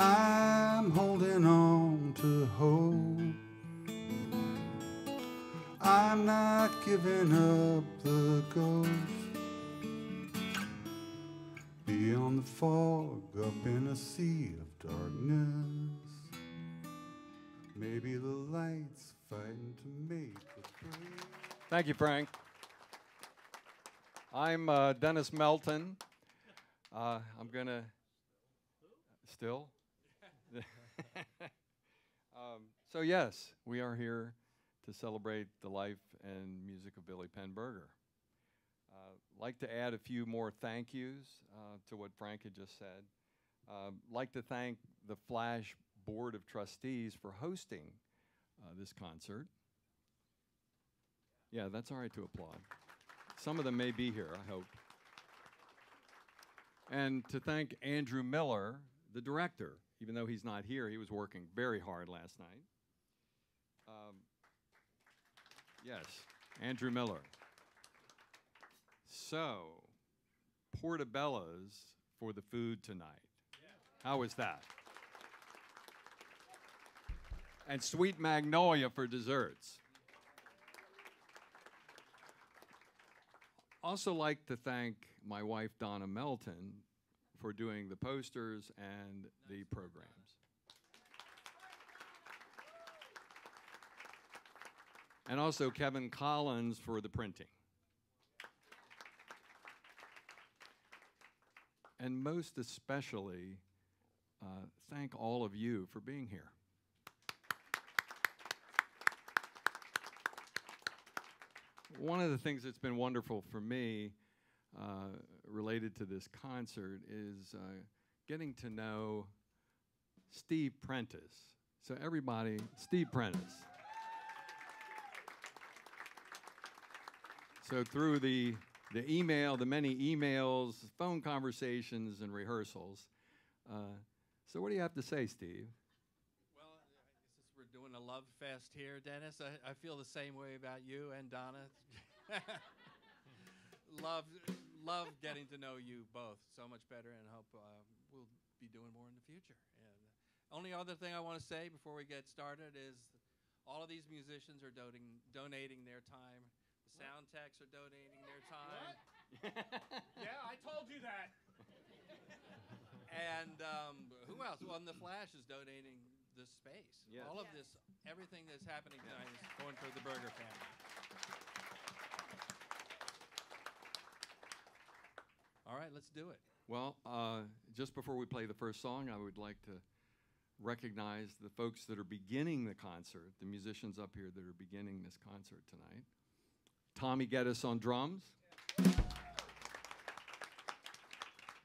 I'm holding on to hope. I'm not giving up the ghost. Beyond the fog, up in a sea of darkness, maybe the lights fighting to make the break. Thank you, Frank. I'm Dennis Melton. I'm going to still. So yes, we are here to celebrate the life and music of Billy Penn-Berger. Like to add a few more thank yous to what Frank had just said. Like to thank the Flash Board of Trustees for hosting this concert. Yeah, that's all right to applaud. Some of them may be here, I hope. And to thank Andrew Miller, the director. Even though he's not here, he was working very hard last night. Yes, Andrew Miller. So, portobello's for the food tonight. How was that? And sweet magnolia for desserts. Also like to thank my wife, Donna Melton, for doing the posters and the programs. And also Kevin Collins for the printing. And most especially, thank all of you for being here. One of the things that's been wonderful for me related to this concert is getting to know Steve Prentice. So everybody, Steve Prentice. So through the email, the many emails, phone conversations, and rehearsals. So what do you have to say, Steve? Well, I guess we're doing a love fest here, Dennis. I feel the same way about you and Donna. Love getting to know you both so much better, and hope we'll be doing more in the future. And only other thing I want to say before we get started is all of these musicians are donating their time. The sound techs are donating their time. Yeah, I told you that. And who else? Well, the Flash is donating the space. Yes. All of this, everything that's happening tonight is going for the Berger family. All right, let's do it. Well, just before we play the first song, I would like to recognize the folks that are beginning the concert, the musicians up here that are beginning this concert tonight. Tommy Geddes on drums.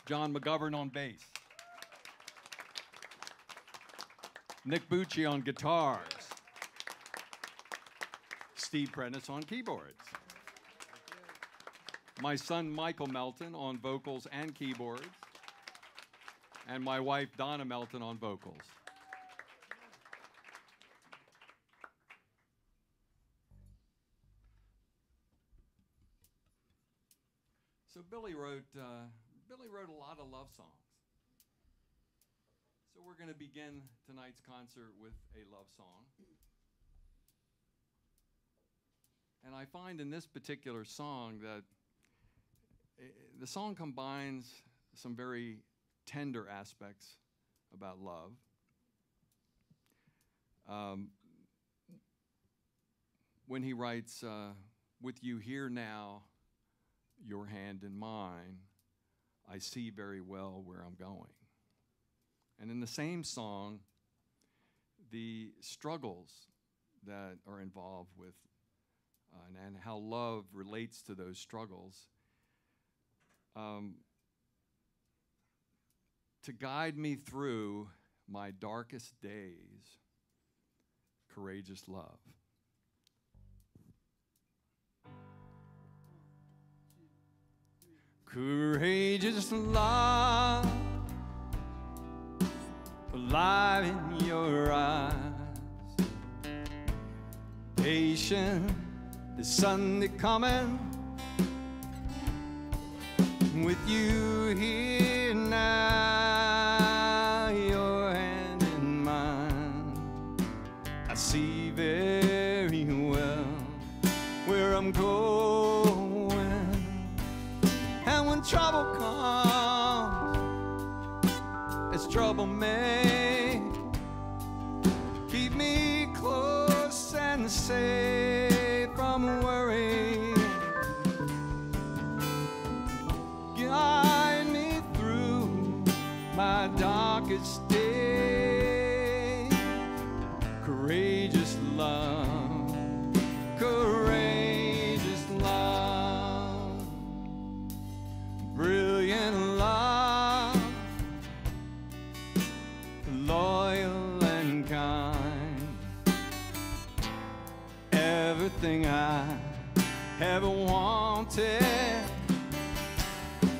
John McGovern on bass. Nick Bucci on guitars. Steve Prentice on keyboards. My son Michael Melton on vocals and keyboards. And my wife Donna Melton on vocals. So Billy wrote a lot of love songs. So we're going to begin tonight's concert with a love song. And I find in this particular song that the song combines some very tender aspects about love. When he writes, with you here now, your hand in mine, I see very well where I'm going. And in the same song, the struggles that are involved with and how love relates to those struggles, to guide me through my darkest days, courageous love. Courageous love, alive in your eyes, patient, the Sunday coming, with you here now, your hand this trouble may keep me close and safe from worry. Guide me through my darkest day. Courageous love, courageous love, brilliant love, loyal and kind. Everything I ever wanted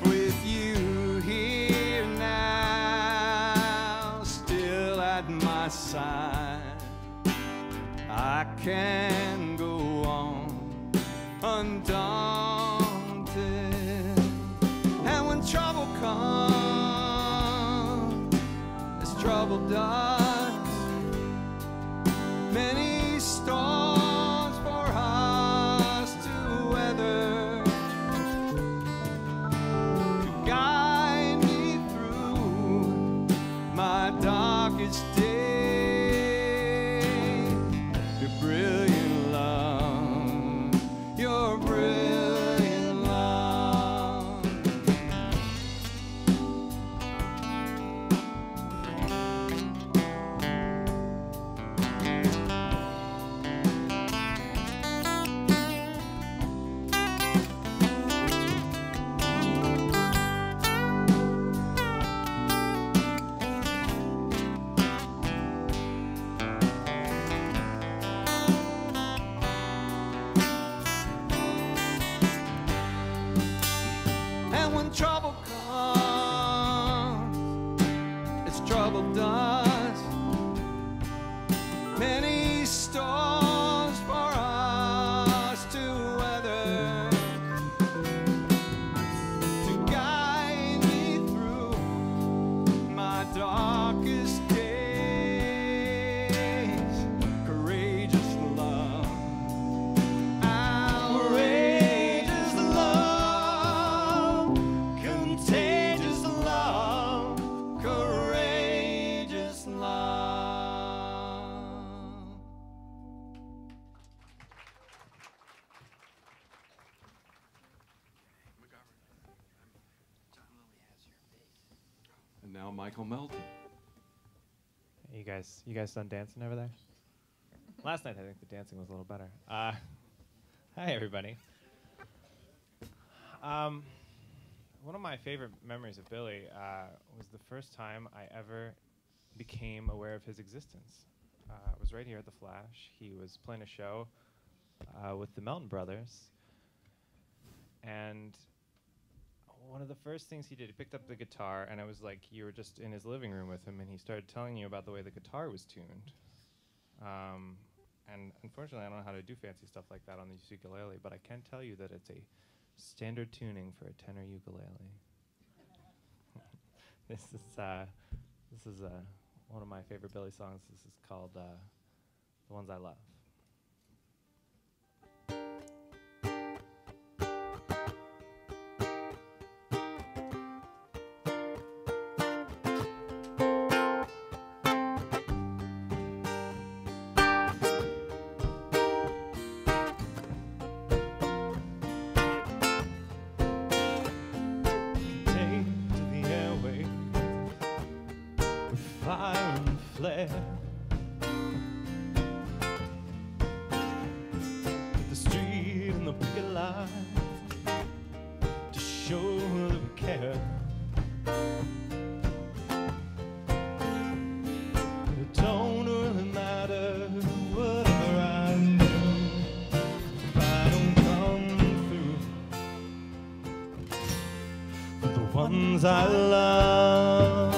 with you here now, still at my side. I can go on undaunted, and when trouble comes, as trouble does, many storms for us to weather, to guide me through my darkest day. Your brilliant love, your brilliant love. And when trouble comes, as trouble does, many storms for us to weather, to guide me through my darkest days. Courageous love, outrageous love, contagious love, courageous love. And now Michael Melton. You guys done dancing over there? Last night I think the dancing was a little better. Hi everybody. One of my favorite memories of Billy was the first time I ever became aware of his existence. It was right here at the Flash. He was playing a show with the Melton Brothers, and one of the first things he did, he picked up the guitar, and I was like, you were just in his living room with him, and he started telling you about the way the guitar was tuned. And unfortunately, I don't know how to do fancy stuff like that on the ukulele, but I can tell you that it's a standard tuning for a tenor ukulele. This is one of my favorite Billy songs. This is called The Ones I Love. Fire and flare, the street and the picket line to show that we care. It don't really matter whatever I do if I don't come through for the ones I love.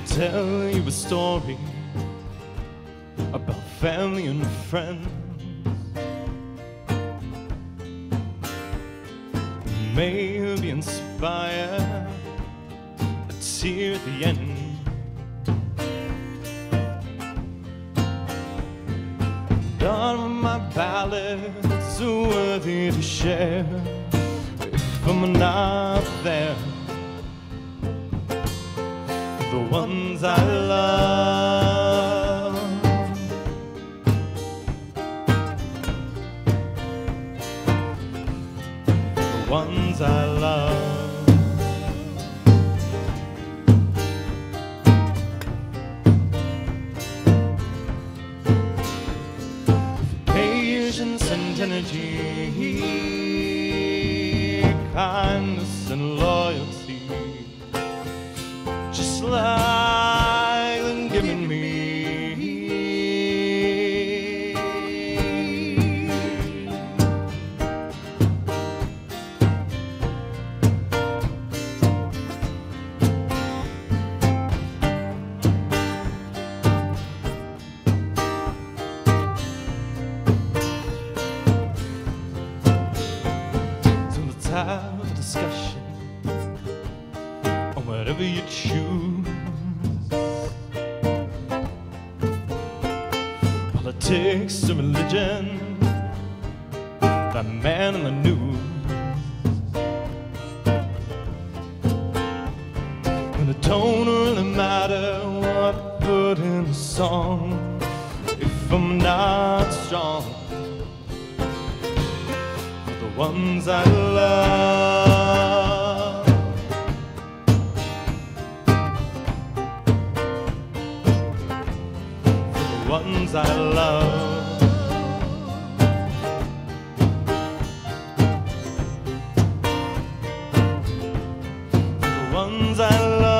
Tell you a story about family and friends. Maybe inspire a tear at the end. Done with my ballads, so worthy to share if I'm not there. The ones I love, the ones I love. Patience and energy, kindness and loyalty, just like them giving me. So let's have a discussion on whatever you choose. Politics or religion, the man in the news. And it don't really matter what I put in the song if I'm not strong for the ones I love. For the ones I love. For the ones I love.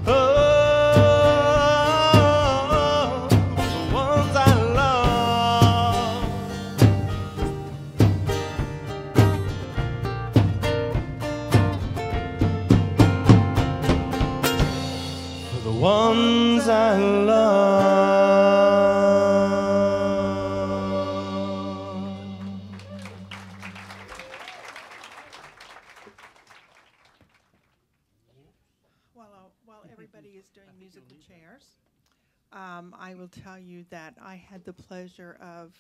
Oh, for the ones I love. For the ones I love. While everybody is doing musical chairs, I will tell you that I had the pleasure of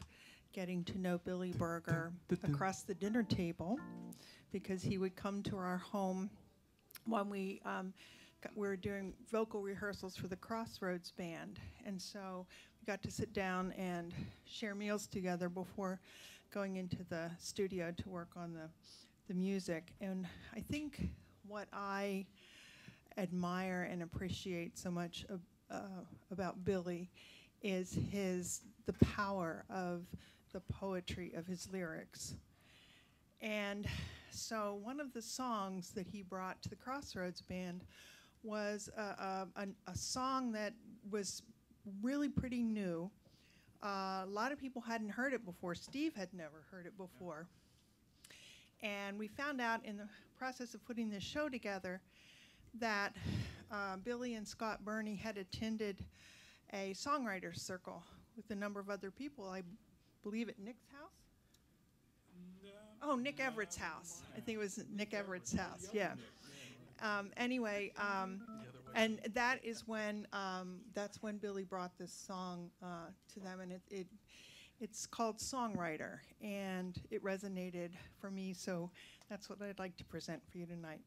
getting to know Billy Berger across the dinner table because he would come to our home when we were doing vocal rehearsals for the Crossroads Band. And so we got to sit down and share meals together before going into the studio to work on the music. And I think what I admire and appreciate so much about Billy is the power of the poetry of his lyrics. And so one of the songs that he brought to the Crossroads Band was a song that was really pretty new. A lot of people hadn't heard it before. Steve had never heard it before. And we found out in the process of putting this show together that Billy and Scott Burney had attended a songwriters circle with a number of other people, I believe at Nick's house? Oh, Nick Everett's house. I think it was Nick Everett's house, yeah. Anyway, and that is when, that's when Billy brought this song to them, and it's called Songwriter, and it resonated for me, so that's what I'd like to present for you tonight.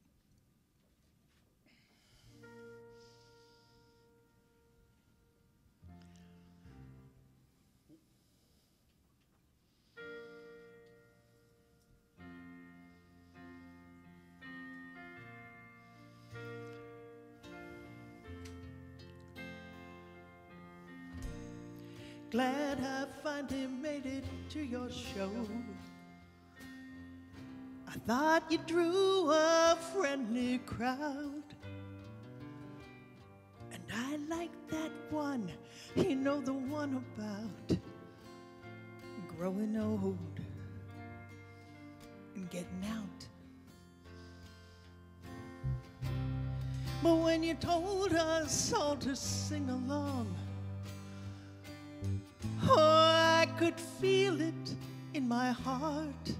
Glad I finally made it to your show. I thought you drew a friendly crowd, and I like that one, you know, the one about growing old and getting out. But when you told us all to sing along, oh, I could feel it in my heart.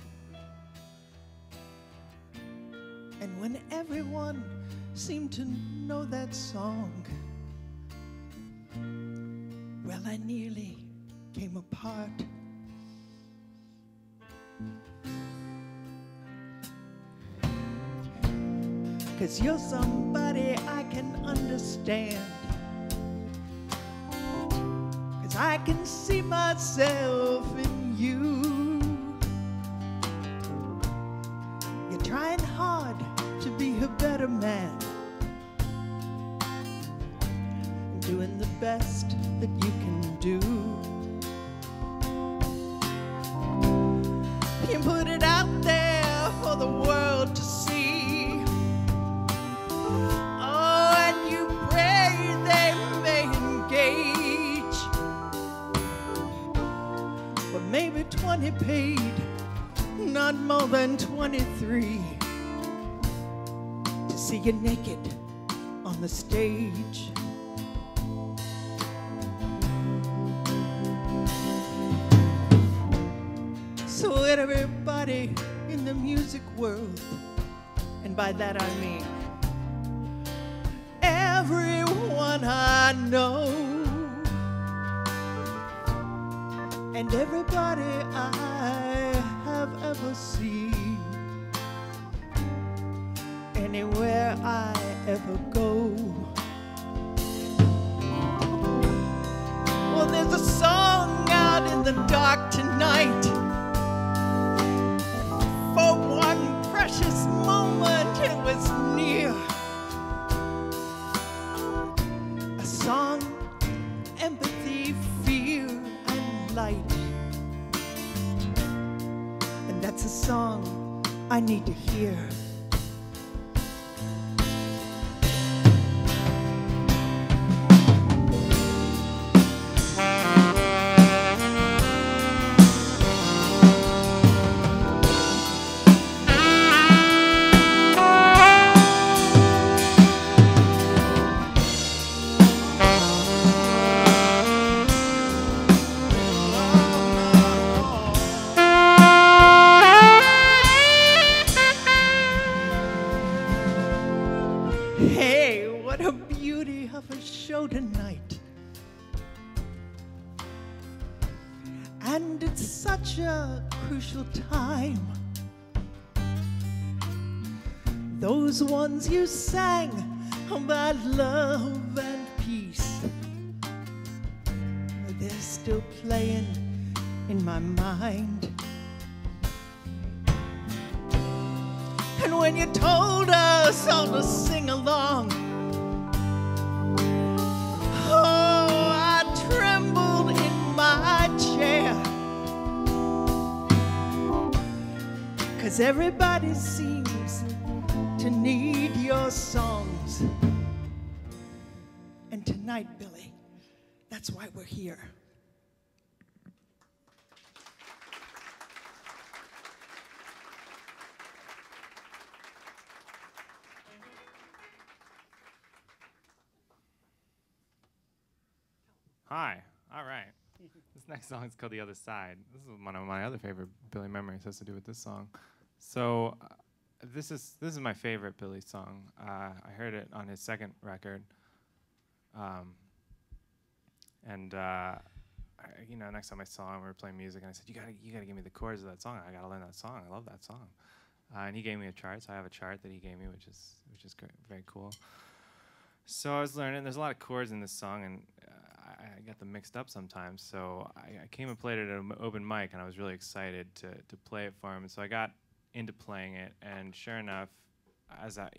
And when everyone seemed to know that song, well, Well, I nearly came apart. Cause you're somebody I can understand. Cause I can see myself in you. You're trying hard to be a better man, doing the best that you can do. You put it out there for the world to see. Oh, and you pray they may engage. But maybe 20 paid, not more than 23, to see you naked on the stage. So everybody in the music world, and by that I mean everyone I know, and everybody I have ever seen, anywhere I ever go. Well, there's a song out in the dark tonight, for one precious moment it was near. A song, empathy, fear, and light. And that's a song I need to hear. Hey, what a beauty of a show tonight. And it's such a crucial time. Those ones you sang about love and peace, they're still playing in my mind. And when you told us all to sing along, oh, I trembled in my chair. 'Cause everybody seems to need your songs. And tonight, Billy, that's why we're here. Hi. All right. This next song is called The Other Side. This is one of my other favorite Billy memories. It has to do with this song. So this is my favorite Billy song. I heard it on his second record. Next time I saw him, we were playing music, and I said, "You gotta give me the chords of that song. I gotta learn that song. I love that song." And he gave me a chart, so I have a chart that he gave me, which is great, very cool. So I was learning. There's a lot of chords in this song, and I got them mixed up sometimes. So I came and played it at an open mic, and I was really excited to play it for him. And so I got into playing it, and sure enough, as I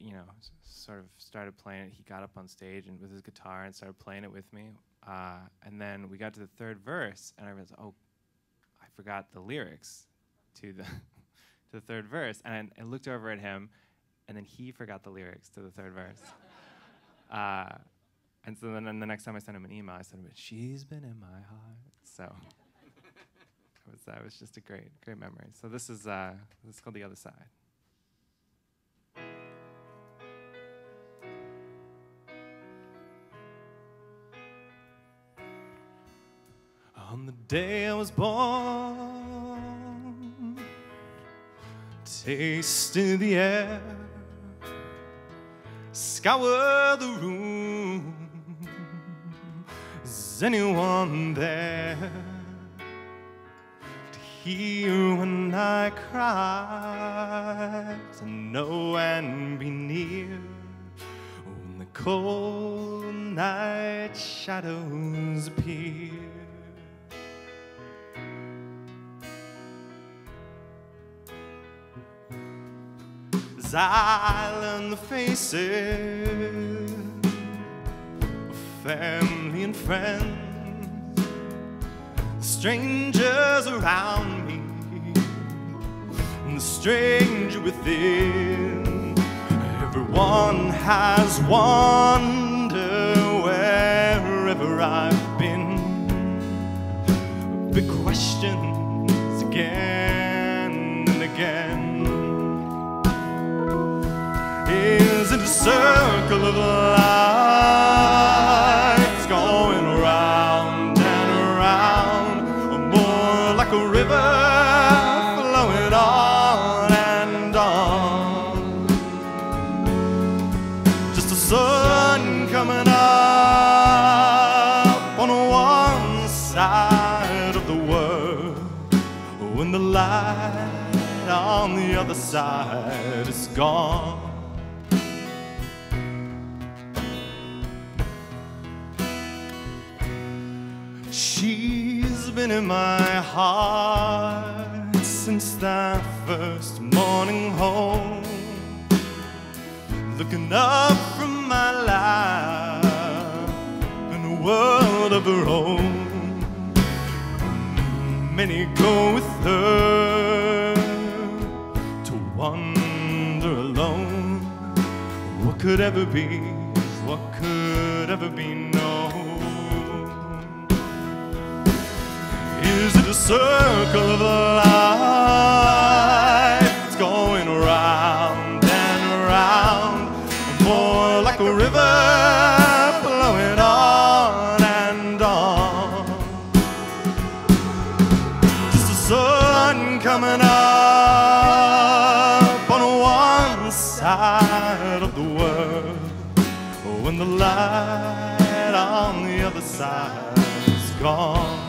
sort of started playing it, he got up on stage and with his guitar and started playing it with me. And then we got to the third verse, and I realized, oh, I forgot the lyrics to the to the third verse. And I looked over at him, and then he forgot the lyrics to the third verse. And so then the next time I sent him an email, I said, "She's been in my heart." So that was just a great memory. So this is called The Other Side. On the day I was born, tasted the air, scoured the room, Was anyone there to hear when I cried? To know and be near when the cold night shadows appear? As I learn the faces of family and friends, the strangers around me, and the stranger within, everyone has wonder wherever I've been. Big questions again and again. Is it a circle of life going round and around, or more like a river flowing on and on? Just a sun coming up on one side of the world, when the light on the other side is gone. She's been in my heart since that first morning home, looking up from my lap in a world of her own. Many go with her to wander alone. What could ever be? What could ever be known? Is it a circle of life? It's going round and round, more like a river flowing on and on. Just a sun coming up on one side of the world, when the light on the other side is gone.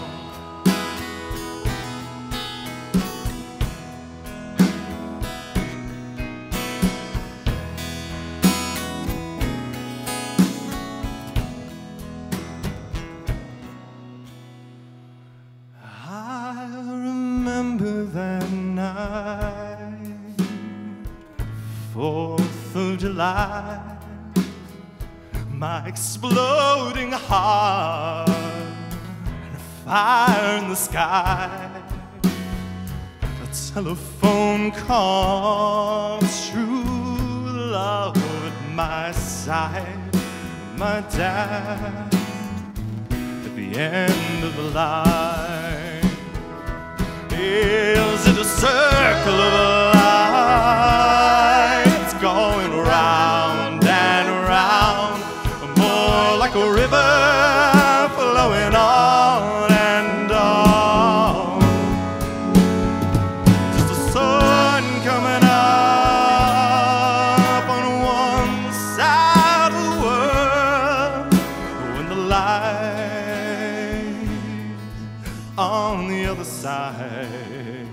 That night, 4th of July, my exploding heart and a fire in the sky. A telephone call, true love at my side, my dad at the end of the line. Is it a circle of life? It's going round and round, more like a river flowing on and on. Just a sun coming up on one side of the world, when the light on the other side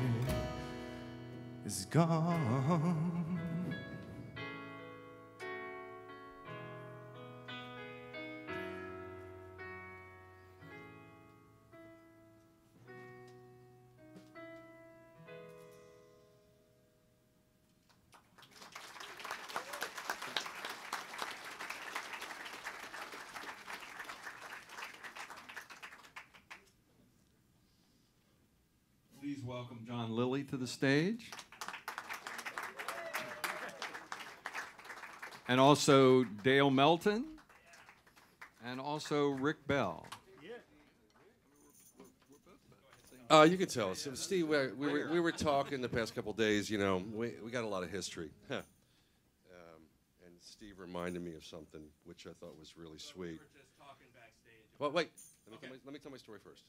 is gone. Please welcome John Lilly to the stage. And also Dale Melton. And also Rick Bell. You can tell us. Steve, we were talking the past couple days, you know, we got a lot of history. And Steve reminded me of something, which I thought was really sweet. We were just talking backstage. Well, wait. Let me tell my story first.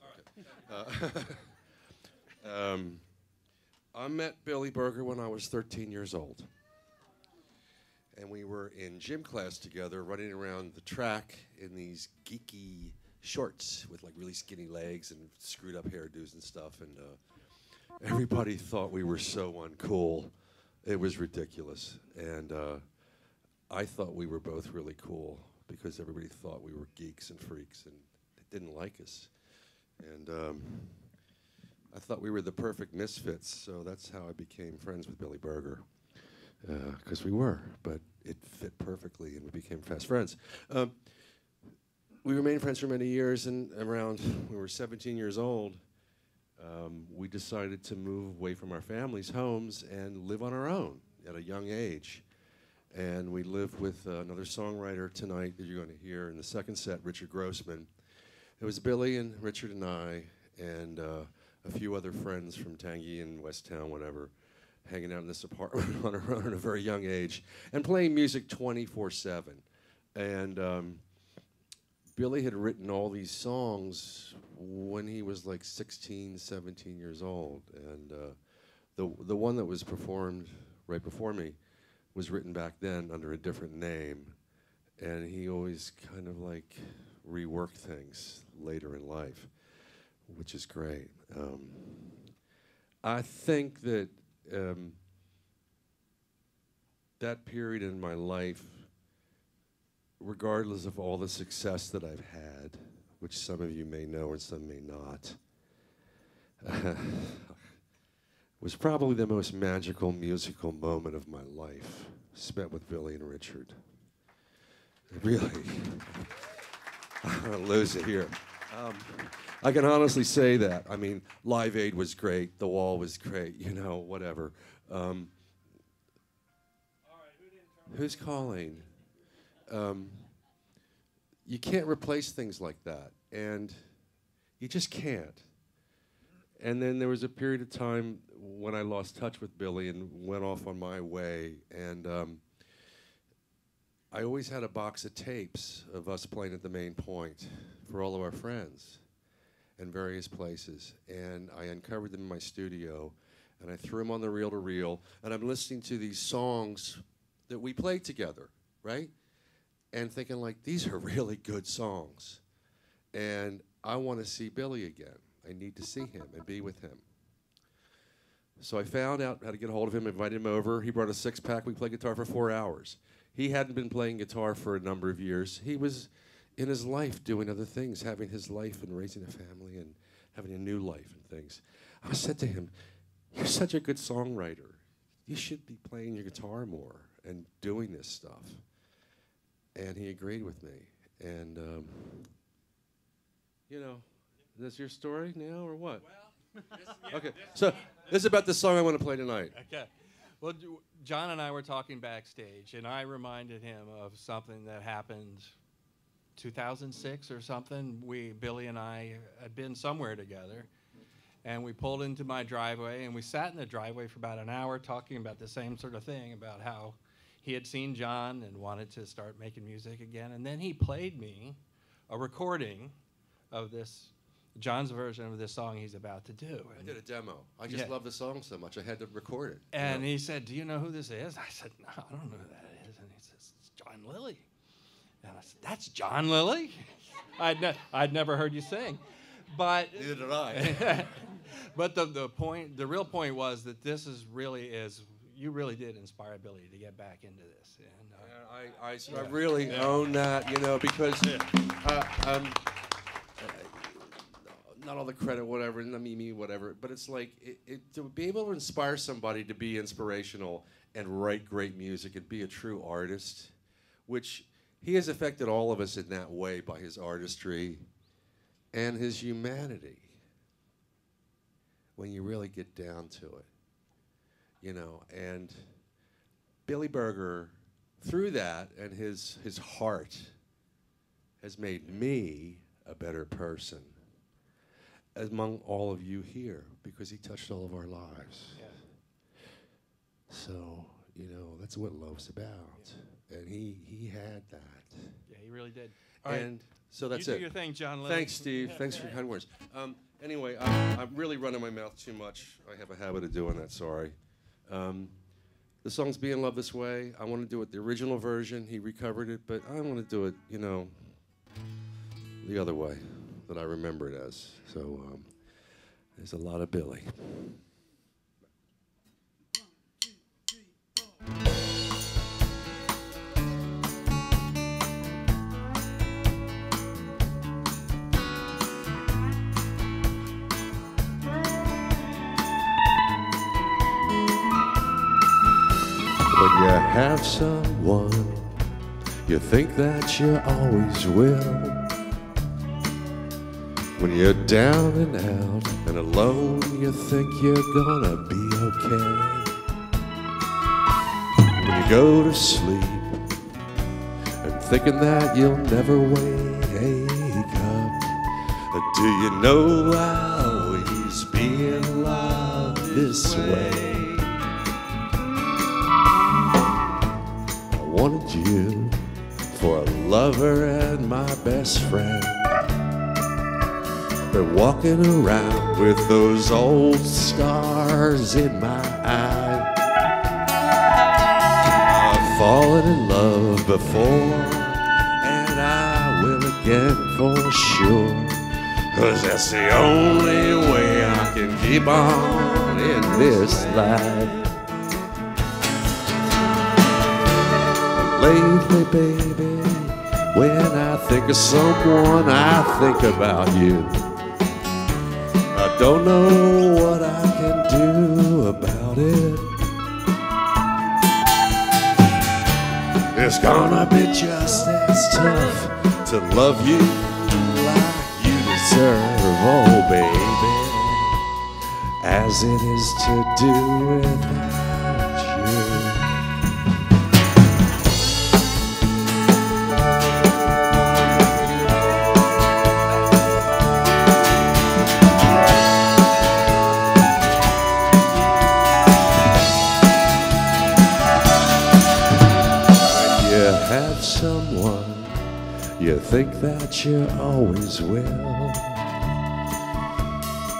Okay. I met Billy Berger when I was 13 years old. And we were in gym class together, running around the track in these geeky shorts with like really skinny legs and screwed up hairdos and stuff, and everybody thought we were so uncool. It was ridiculous, and I thought we were both really cool because everybody thought we were geeks and freaks and they didn't like us. And I thought we were the perfect misfits, so that's how I became friends with Billy Berger, because we were, but it fit perfectly and we became fast friends. We remained friends for many years, and around when we were 17 years old, we decided to move away from our families' homes and live on our own at a young age. And we lived with another songwriter tonight that you're going to hear in the second set, Richard Grossman. It was Billy and Richard and I and a few other friends from Tangy and West Town, whatever, hanging out in this apartment on our own at a very young age and playing music 24/7. And Billy had written all these songs when he was like 16, 17 years old. And the one that was performed right before me was written back then under a different name. And he always kind of like reworked things later in life, which is great. I think that that period in my life, regardless of all the success that I've had, which some of you may know and some may not, was probably the most magical musical moment of my life, spent with Billy and Richard. Really. I'm going to lose it here. I can honestly say that. I mean, Live Aid was great. The Wall was great. You know, whatever. Who's calling? You can't replace things like that. And you just can't. And then there was a period of time when I lost touch with Billy and went off on my way. And I always had a box of tapes of us playing at the Main Point for all of our friends in various places. And I uncovered them in my studio, and I threw them on the reel-to-reel. And I'm listening to these songs that we played together, right? And thinking, like, these are really good songs. And I want to see Billy again. I need to see him and be with him. So I found out how to get a hold of him, invited him over. He brought a six-pack. We played guitar for 4 hours. He hadn't been playing guitar for a number of years. He was in his life doing other things, having his life and raising a family and having a new life and things. I said to him, "You're such a good songwriter. You should be playing your guitar more and doing this stuff." And he agreed with me. And, you know, is this your story now or what? Well, yeah, okay, so this is about the song I want to play tonight. Okay. Well, John and I were talking backstage, and I reminded him of something that happened 2006 or something. Billy and I had been somewhere together, and we pulled into my driveway, and we sat in the driveway for about an hour talking about the same sort of thing, about how he had seen John and wanted to start making music again. And then he played me a recording of this, John's version of this song he's about to do. I did a demo. I just love the song so much, I had to record it. And he said, "Do you know who this is?" I said, "No, I don't know who that is." And he says, "It's John Lilly." And I said, "That's John Lilly?" I'd never heard you sing. But neither did I. But the real point was that this you really did inspire Billy to get back into this. And I really own that, you know, because not all the credit, whatever, me, whatever, but it's like to be able to inspire somebody to be inspirational and write great music and be a true artist, which he has affected all of us in that way by his artistry and his humanity when you really get down to it, you know. And Billy Berger, through that and his heart, has made me a better person among all of you here, because he touched all of our lives. Yeah. So, you know, that's what love's about. Yeah. And he had that. Yeah, he really did. And so that's you it. do your thing, John Lilly. Thanks, Steve. Thanks for your kind words. Anyway, I'm really running my mouth too much. I have a habit of doing that, sorry. The song's Be in Love This Way. I want to do it the original version. He recovered it, but I want to do it, you know, the other way that I remember it as. So there's a lot of Billy. When you have someone you think that you always will, when you're down and out and alone, you think you're gonna be okay. When you go to sleep and thinking that you'll never wake up, do you know I'll always be in love this way? I wanted you for a lover and my best friend. But walking around with those old scars in my eye, I've fallen in love before, and I will again for sure, 'cause that's the only way I can keep on in this life. Lately, baby, when I think of someone, I think about you. I don't know what I can do about it. It's gonna be just as tough to love you like you deserve, oh baby, as it is to do without you. Have someone you think that you always will,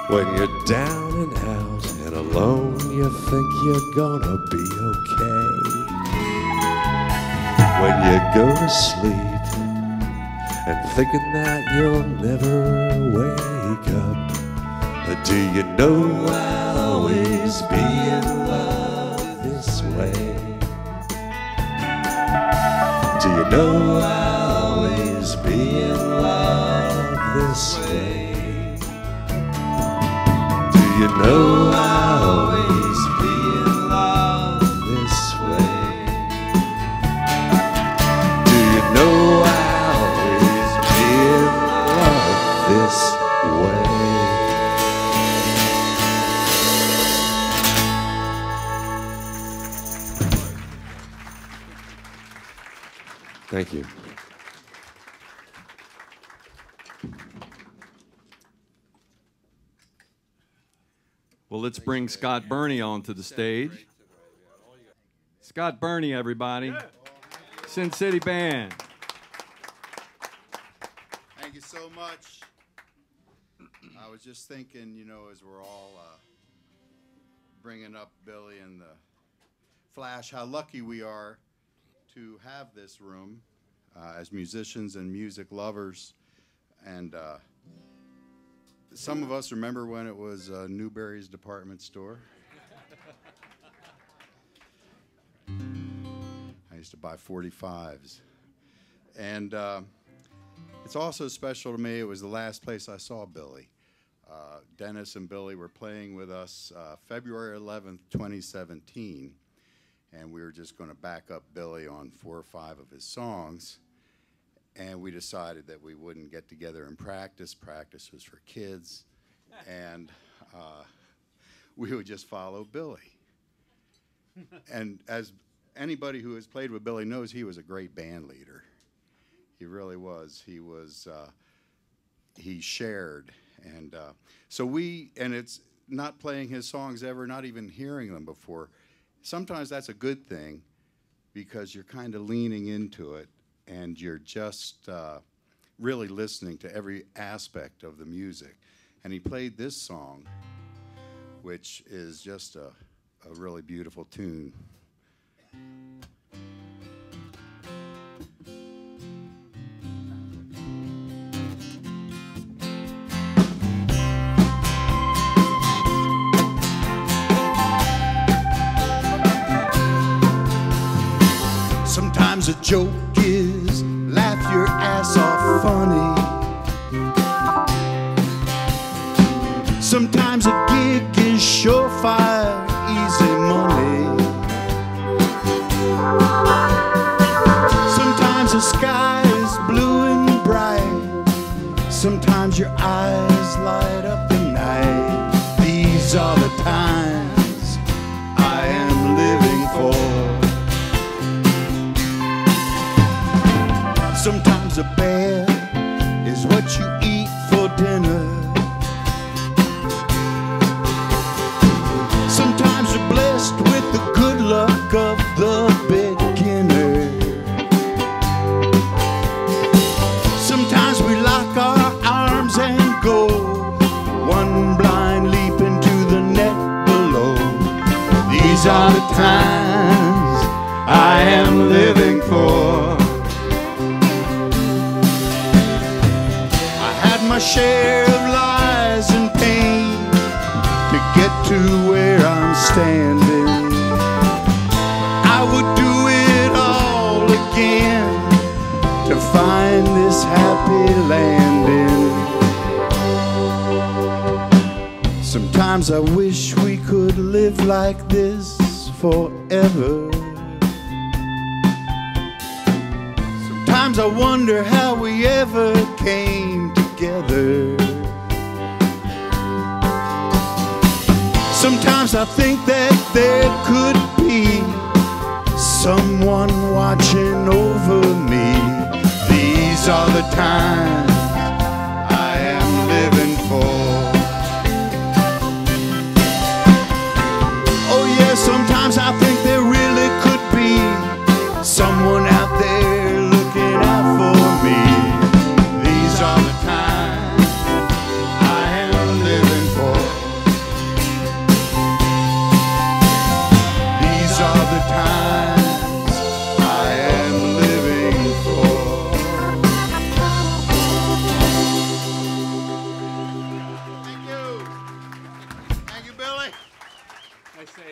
when you're down and out and alone, you think you're gonna be okay. When you go to sleep and thinking that you'll never wake up, do you know I'll always be in love this way? Do you know I'll always be in love this way? Do you know I'll always be in love this way? Do you know I'll always be in love this way? Thank you. Well, let's bring Scott Burney onto the stage. Scott Burney, everybody. Sin City Band. Thank you so much. I was just thinking, you know, as we're all bringing up Billy and the Flash, how lucky we are to have this room as musicians and music lovers. And some of us remember when it was Newberry's department store. I used to buy 45s. And it's also special to me, it was the last place I saw Billy. Dennis and Billy were playing with us February 11th, 2017. And we were just going to back up Billy on 4 or 5 of his songs. And we decided that we wouldn't get together and practice. Practice was for kids. And we would just follow Billy. And as anybody who has played with Billy knows, he was a great band leader. He really was. He shared. And and it's not playing his songs ever, not even hearing them before. Sometimes that's a good thing because you're kind of leaning into it and you're just really listening to every aspect of the music. And he played this song, which is just a really beautiful tune. Sometimes a joke is laugh your ass off funny. Sometimes a gig is surefire easy money. Sometimes the sky is blue and bright. Sometimes your eyes light up the night. These are the times I am living for. Sometimes a bear is what you eat for dinner. Sometimes you're blessed with the good luck of the beginner. Sometimes we lock our arms and go one blind leap into the net below. These are the times I am living for. I had my share of lies and pain to get to where I'm standing. I would do it all again to find this happy landing. Sometimes I wish we could live like this forever. Sometimes I wonder how we ever came together. Sometimes I think that there could be someone watching over me. These are the times I am living for. Oh yeah, sometimes I think there really could be someone out there looking out for me. These are the times I am living for. These are the times I am living for. Thank you. Thank you, Billy. I say,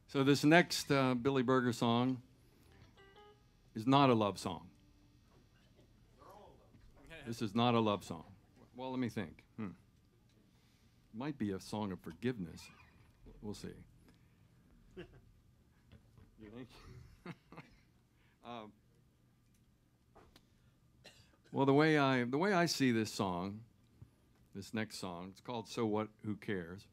So this next Billy Berger song is not a love song. This is not a love song. Well, let me think. Might be a song of forgiveness. We'll see. You think? Well, the way I see this song, this next song, it's called "So What? Who Cares?"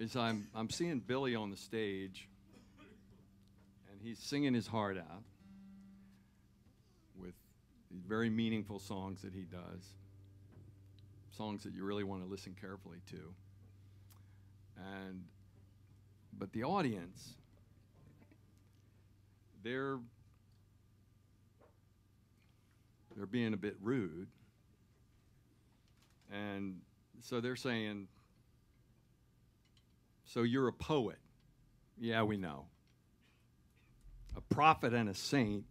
Is I'm seeing Billy on the stage, and he's singing his heart out with these very meaningful songs that he does, songs that you really want to listen carefully to. But the audience, they're being a bit rude, and so they're saying, "So you're a poet?" "Yeah, we know." "A prophet and a saint?"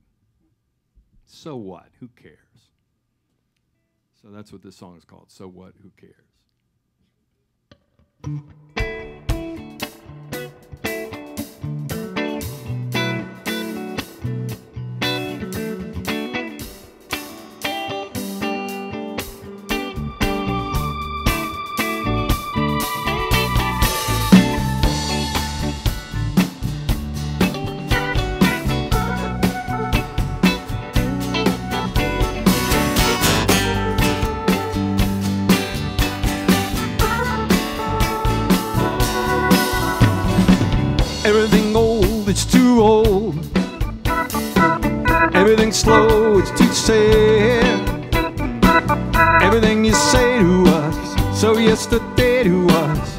"So what? Who cares?" So that's what this song is called, "So What? Who Cares?" Everything old, it's too old. Everything slow, it's too sad. Everything you say to us, so yesterday to us.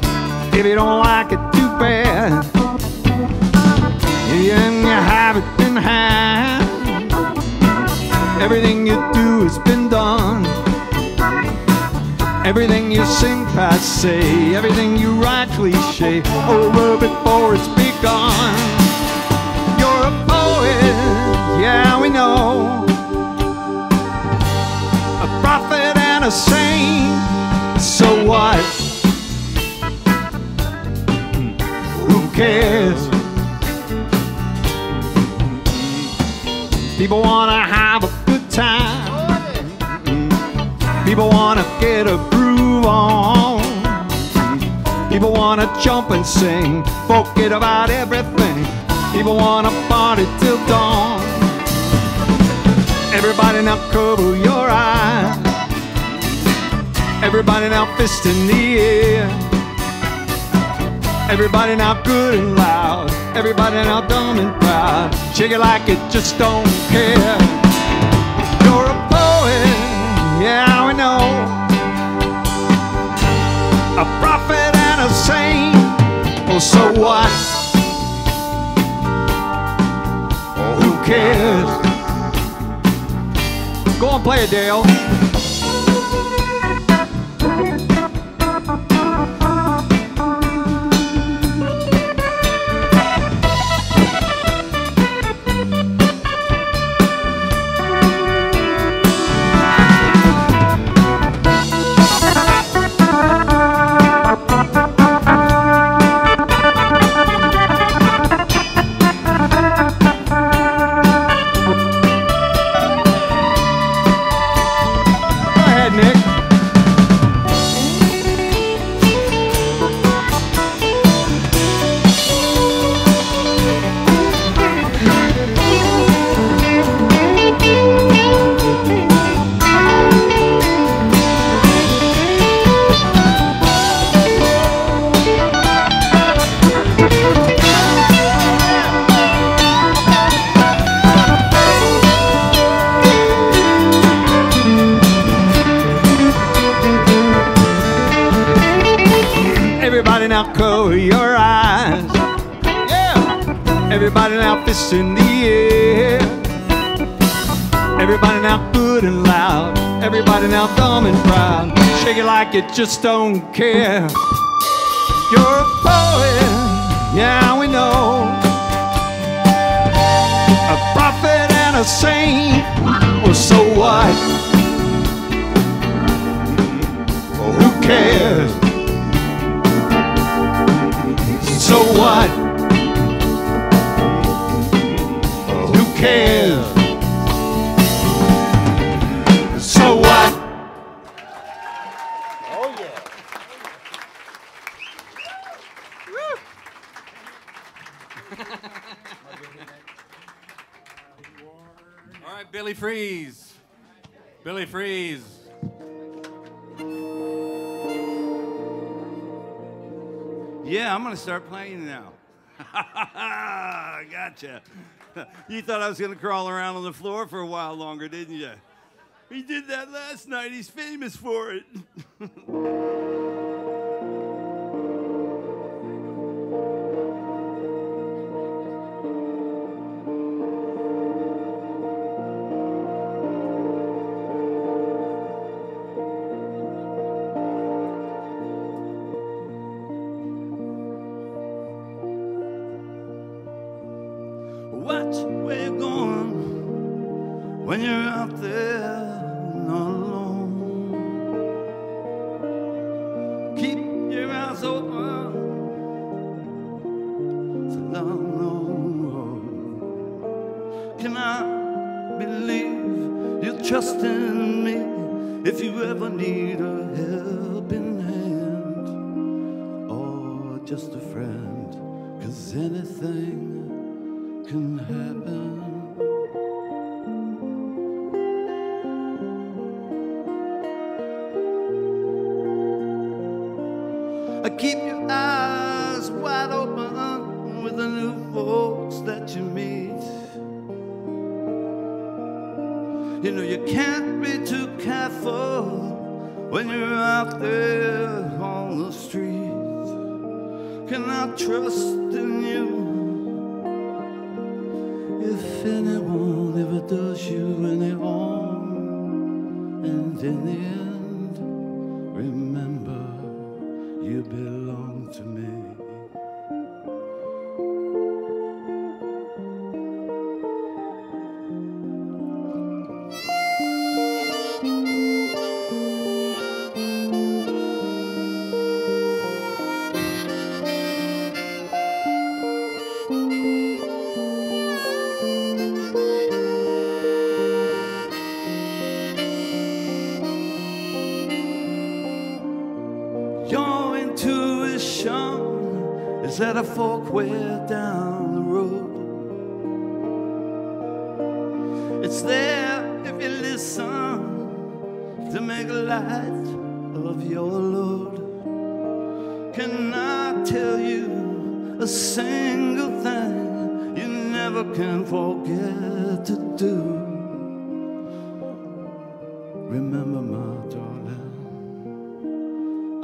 If you don't like it, too bad. And you have it in hand. Everything you do has been done. Everything you sing passe, everything you write cliche, over before it's begun. You're a poet, yeah we know. a saint. So what? Who cares? People wanna have a good time. People wanna get a groove on. People wanna jump and sing, forget about everything. People wanna party till dawn. Everybody now cover your eyes. Everybody now fist in the air. Everybody now good and loud. Everybody now dumb and proud. Shake it like it just don't care. You're a poet, yeah we know. A prophet and a saint. Well, so what? Oh, who cares? Go on, play it, Dale. Everybody now cover your eyes. Yeah. Everybody now fists in the air. Everybody now good and loud. Everybody now dumb and proud. Shake it like you just don't care. You're a poet, yeah we know. A prophet and a saint. Well, so what? Well, who cares? So what? Who cares? So what? Oh, yeah. All right, Billy Freeze. Billy Freeze. Yeah, I'm gonna start playing now. Gotcha. You thought I was gonna crawl around on the floor for a while longer, didn't you? He did that last night. He's famous for it. Watch where you're going when you're out there not alone. Keep your eyes open for long road. Can I believe you'll trust in me if you ever need a helping hand or just a friend? 'Cause anything can happen. Keep your eyes wide open with the new folks that you meet. You know you can't be too careful when you're out there on the street. Can I trust in you if anyone ever does you any harm? And in the end, remember, you belong to me. a fork way down the road. It's there if you listen to make light of your load. Can I tell you a single thing you never can forget to do? Remember, my darling,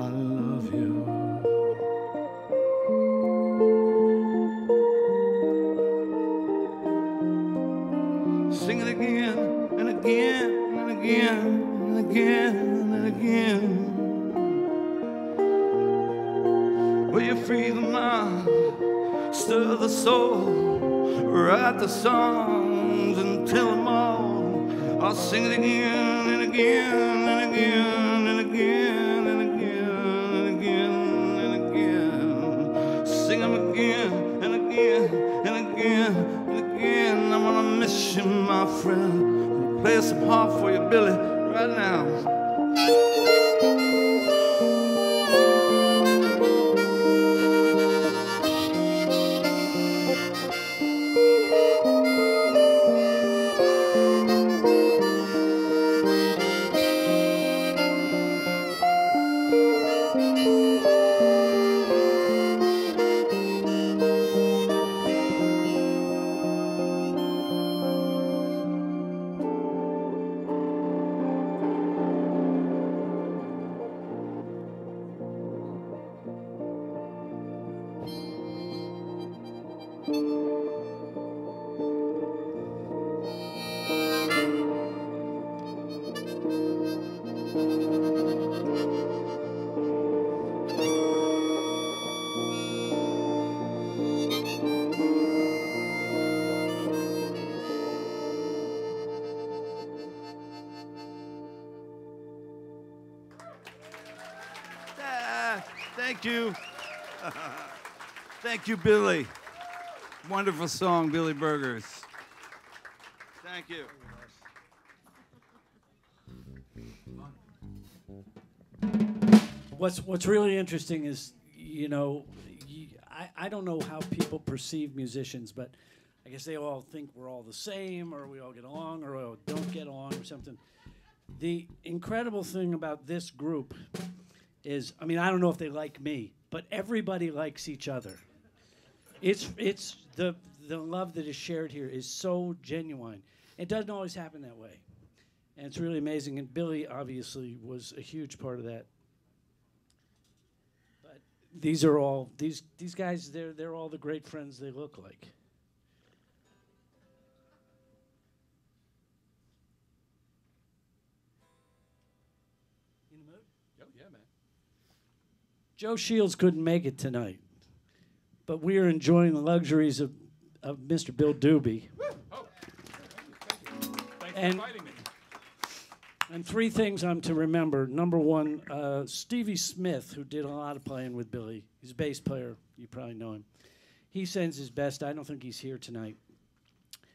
I love you. Sing it again and again and again and again and again. Will you free the mind, stir the soul, write the songs and tell them all? I'll sing it again and again and again and again and again and again and again. Sing them again and again and again and again. I'm gonna miss you, my friend. I'll play some harp for you, Billy, right now. Thank you. Thank you, Billy. Wonderful song, Billy Burgers. Thank you. What's really interesting is, you know, I don't know how people perceive musicians, but I guess they all think we're all the same, or we all get along, or we all don't get along, or something. The incredible thing about this group is, I mean, I don't know if they like me, but everybody likes each other. It's the love that is shared here is so genuine. It doesn't always happen that way, and it's really amazing. And Billy obviously was a huge part of that. But these are all these guys. They're all the great friends they look like. In the mood? Oh, yeah, man. Joe Shields couldn't make it tonight, but we are enjoying the luxuries of Mr. Bill Doobie. Oh, thank you. Thanks And- for inviting me. And three things I'm to remember. Number one, Stevie Smith, who did a lot of playing with Billy. He's a bass player. You probably know him. He sends his best. I don't think he's here tonight.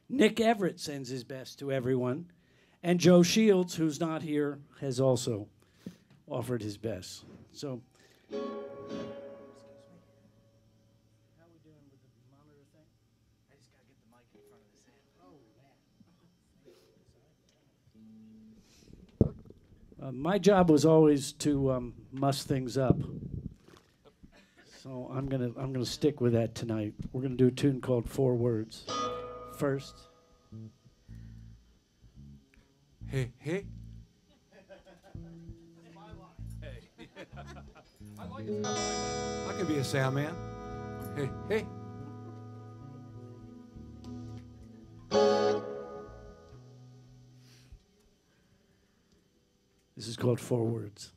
Nick Everett sends his best to everyone. And Joe Shields, who's not here, has also offered his best. So, excuse me. How are we doing with the monitor thing? I just got to get the mic in front of his head. Oh, man. My job was always to muss things up. So I'm gonna stick with that tonight. We're gonna do a tune called 4 Words. First. Hey, hey. I could be a sound man. Hey, hey. This is called 4 Words.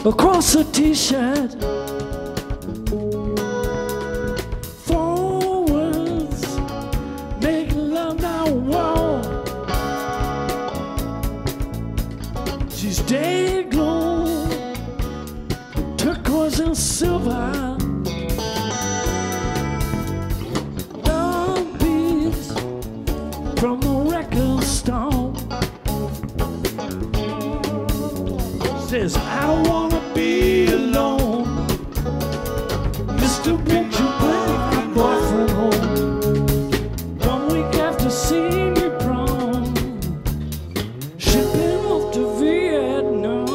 across a t-shirt. Forwards, make love now, whoa. She's day glow, turquoise and silver. Love beats from the record store. Says I don't wanna be alone. Mr. Won't you bring my boyfriend home? 1 week after seeing me prom, shipping off to Vietnam.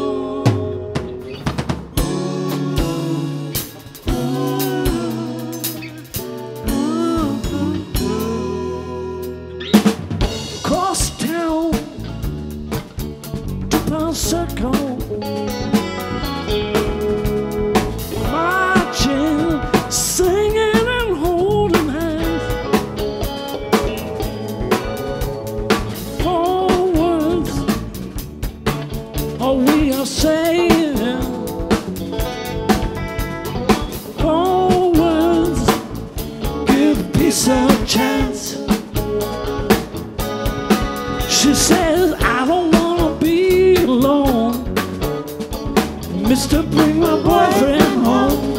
Cross town, 2-pound circle. Marching, singing and holding hands. Forwards, all we are saying. Forwards, give peace a chance. She says, I don't wanna be alone. Mister, bring my boyfriend home.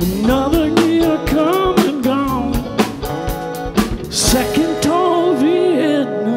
Another year come and gone. Second tour Vietnam.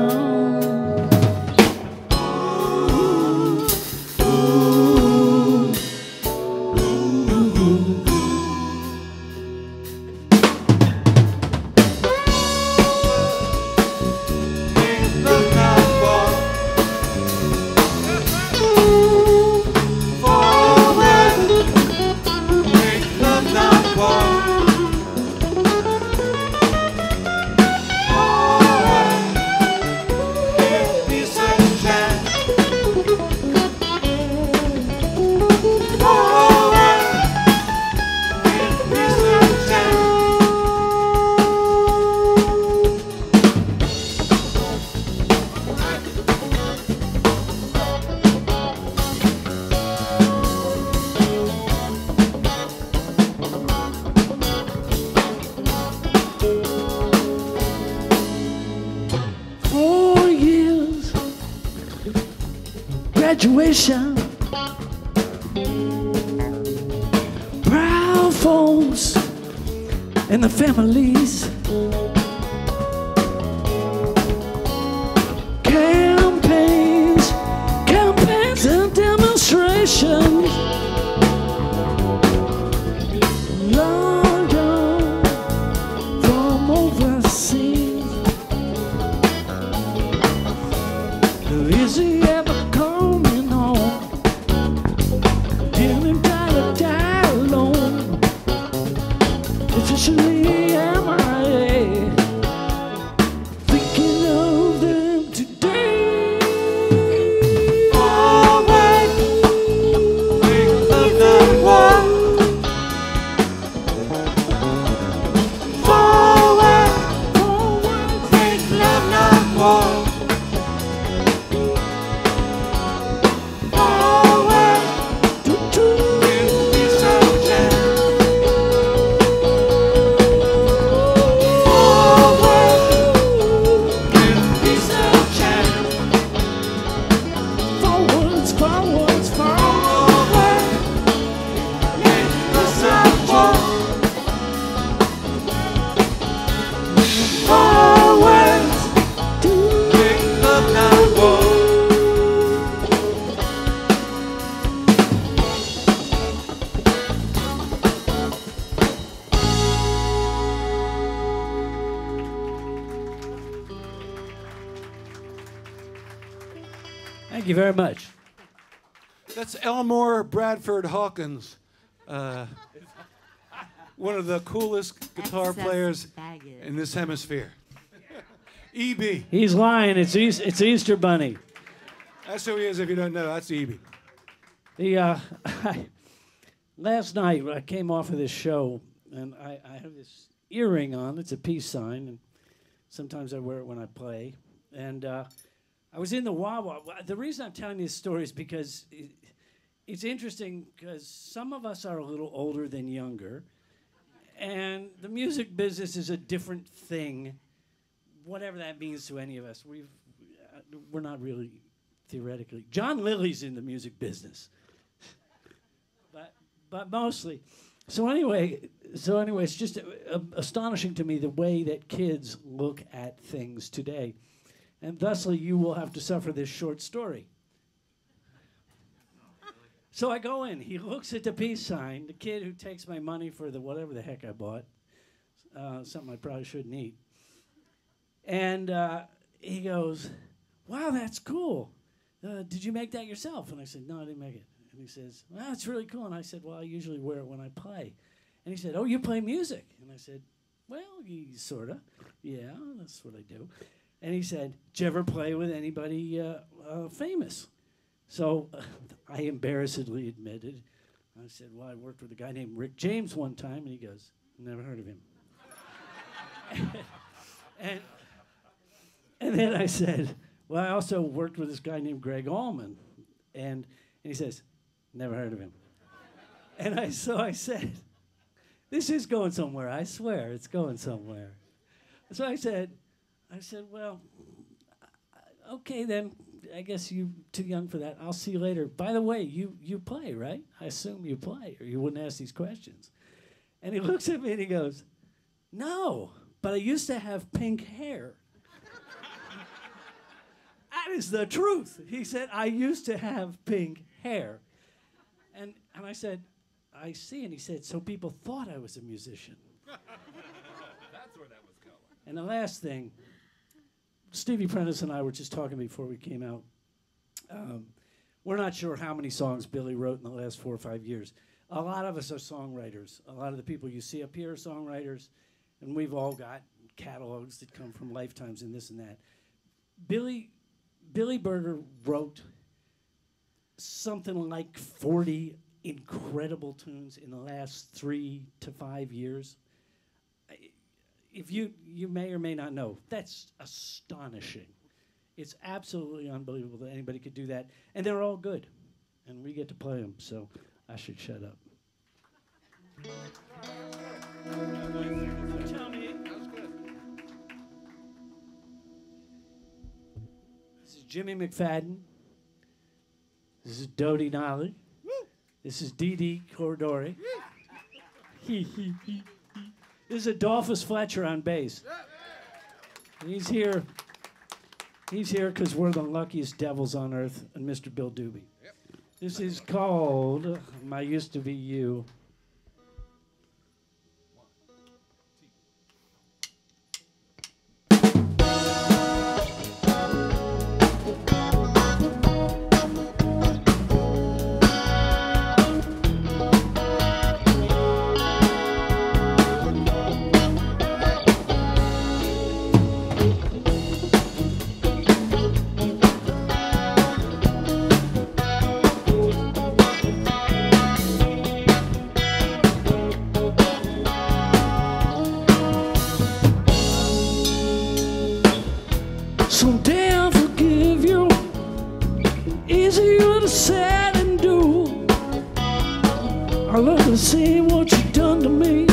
Graduation, proud folks and the families, campaigns, campaigns and demonstrations. London from overseas. Is he ever coming home? Didn't die alone. Officially MIA. Thinking of them today. Forward, think of the war. Forward, forward, think love not war. Thank you very much. That's Elmore Bradford Hawkins, one of the coolest guitar players in this hemisphere. EB. He's lying. It's Easter Bunny. That's who he is if you don't know. That's EB. Last night I came off of this show, and I have this earring on. It's a peace sign, and sometimes I wear it when I play. And I was in the Wawa. The reason I'm telling this story is because it's interesting because some of us are a little older than younger, and the music business is a different thing, whatever that means to any of us. We're not really theoretically. John Lilly's in the music business, but mostly. So anyway, it's just astonishing to me the way that kids look at things today, and thusly you will have to suffer this short story. So I go in. He looks at the peace sign. The kid who takes my money for the whatever the heck I bought, something I probably shouldn't eat. And he goes, "Wow, that's cool. Did you make that yourself?" And I said, "No, I didn't make it." And he says, "Well, that's really cool." And I said, "Well, I usually wear it when I play." And he said, "Oh, you play music?" And I said, "Well, sort of. Yeah, that's what I do." And he said, "Did you ever play with anybody famous?" So I embarrassedly admitted. I said, "Well, I worked with a guy named Rick James one time." And he goes, "Never heard of him." and then I said, "Well, I also worked with this guy named Greg Allman." And he says, "Never heard of him." And so I said, "This is going somewhere. I swear it's going somewhere." So I said, "Well, okay then. I guess you're too young for that. I'll see you later. By the way, you play, right? I assume you play, or you wouldn't ask these questions." And he looks at me and he goes, "No, but I used to have pink hair." That is the truth. He said, "I used to have pink hair." And I said, "I see." And he said, "So people thought I was a musician." That's where that was going. And the last thing, Stevie Prentice and I were just talking before we came out. We're not sure how many songs Billy wrote in the last 4 or 5 years. A lot of us are songwriters. A lot of the people you see up here are songwriters, and we've all got catalogs that come from lifetimes and this and that. Billy Berger wrote something like 40 incredible tunes in the last 3 to 5 years. If you may or may not know, that's astonishing. It's absolutely unbelievable that anybody could do that. And they're all good. And we get to play them, so I should shut up. Tell me. That's good. This is Jimmy McFadden. This is Dodie Nolly. This is Dee Dee Cordori. This is Adolphus Fletcher on bass. He's here because we're the luckiest devils on earth, and Mr. Bill Doobie. Yep. This is called "My Used to Be You." Someday I'll forgive you. Easier to say than do. I love to see what you've done to me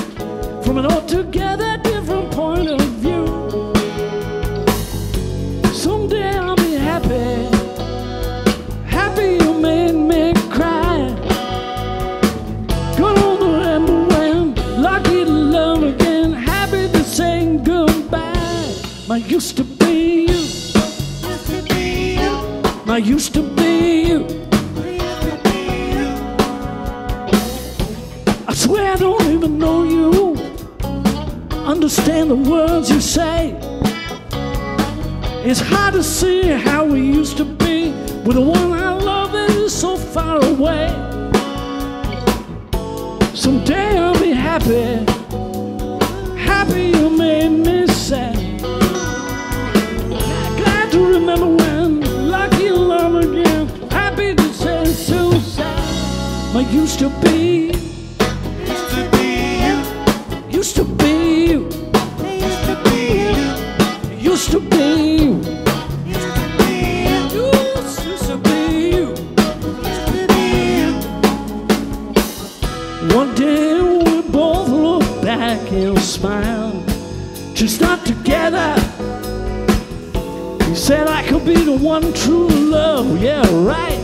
from an altogether different point of view. Someday I'll be happy. Happy you made me cry. Gonna remember when, lucky to love again. Happy to say goodbye. My used to be you. I used to be you. I swear I don't even know you. Understand the words you say. It's hard to see how we used to be with the one I love that is so far away. Someday I'll be happy. Happy you made me sad. Glad to remember when. Lucky love again, happy to say so sad. I used to be you. Used to be you. Used to be you. Used to be you. Used to be you. Used to be you. Used to be you. can't smile, just not together. He said I could be the one true love, yeah, right.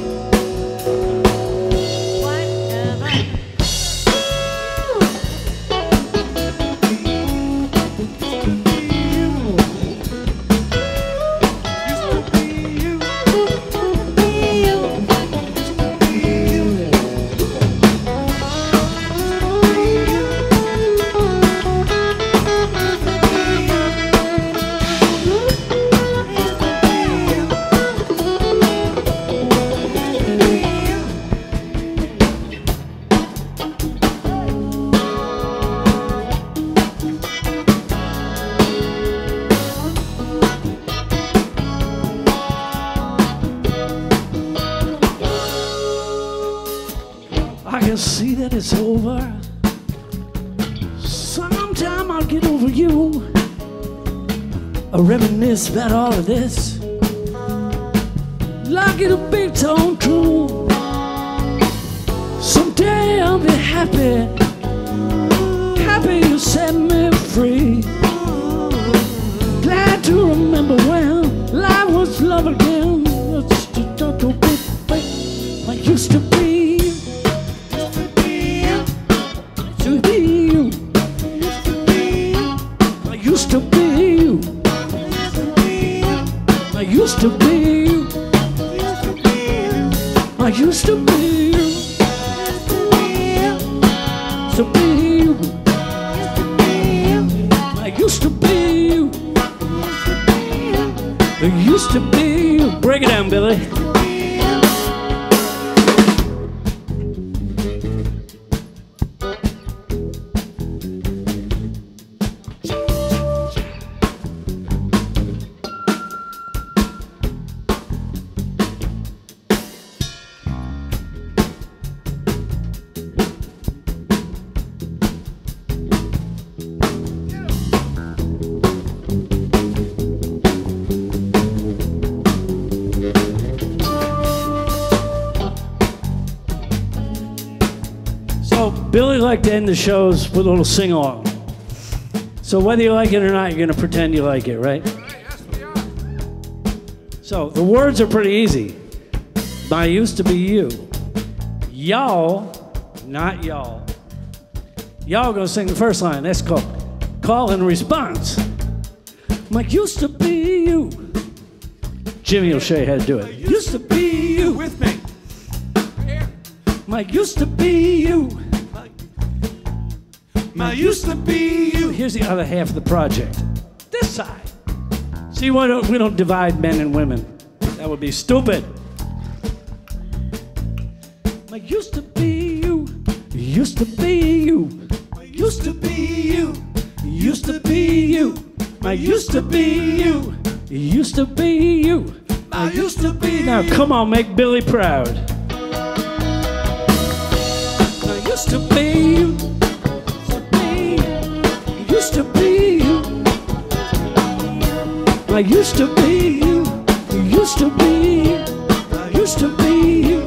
I can see that it's over. Sometime I'll get over you. I reminisce about all of this. Like it'll be tone true. Someday I'll be happy. Happy you set me free. Glad to remember when life was love again. It's just a little bit like used to be. Used to be you. I used to be you. I used to be you. To be you. I used to be you. I used to be you. Break it down, Billy. Billy liked to end the shows with a little sing-along. So whether you like it or not, you're going to pretend you like it, right? Yes, we are. So the words are pretty easy. I used to be you. Y'all, not y'all. Y'all going to sing the first line. That's called call and response. Mike used to be you. Jimmy will show you how to do it. Used to be you. With me. Mike used to be you. I used to be you. Here's the other half of the project. This side. See, we don't divide men and women. That would be stupid. I used to be you. Used to be you. Used to be you. Used to be you. I used to be you. Used to be you. I used to be. Now come on, make Billy proud. I used to be you. Used to be you. I used to be you. Used to be you. Used to be you.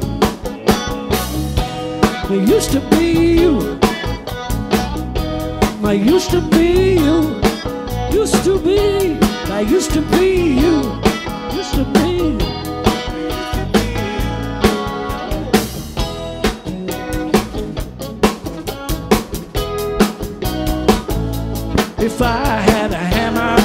I used to be you. I used to be you. Used to be. I used to be you. Used to be. If I had a hammer.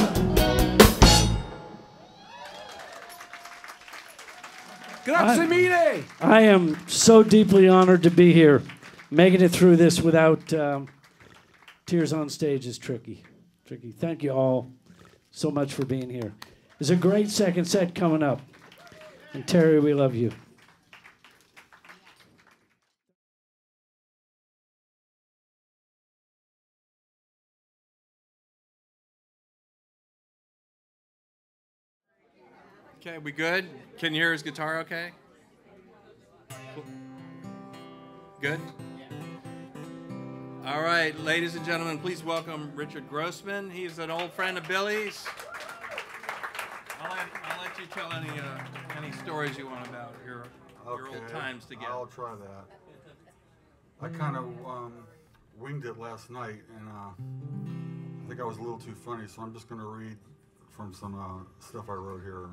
Grazie mille. I am so deeply honored to be here. Making it through this without tears on stage is tricky. Thank you all so much for being here. There's a great second set coming up. And Terry, we love you. Okay, we good? Can you hear his guitar okay? Good? All right, ladies and gentlemen, please welcome Richard Grossman. He's an old friend of Billy's. I'll let you tell any stories you want about your old times together. I'll try that. I kind of winged it last night, and I think I was a little too funny, so I'm just going to read from some stuff I wrote here.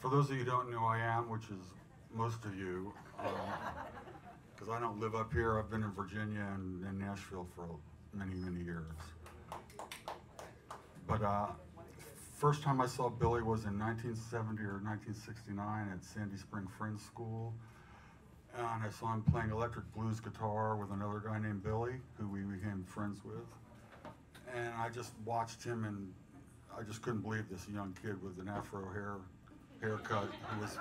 For those of you who don't know who I am, which is most of you, because I don't live up here. I've been in Virginia and in Nashville for many, many years. But first time I saw Billy was in 1970 or 1969 at Sandy Spring Friends School. And I saw him playing electric blues guitar with another guy named Billy, who we became friends with. And I just watched him, and I just couldn't believe this young kid with an afro haircut who was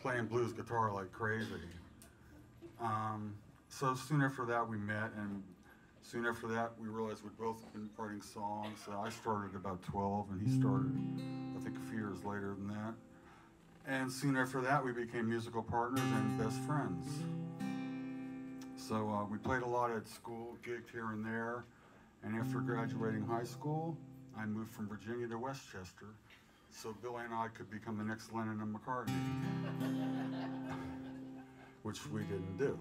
playing blues guitar like crazy. So soon after that we met, and soon after that we realized we'd both been writing songs. I started about 12, and he started, I think, a few years later than that. And soon after that we became musical partners and best friends. So we played a lot at school, gigged here and there, and after graduating high school, I moved from Virginia to Westchester, so Billy and I could become the next Lennon and McCartney, which we didn't do.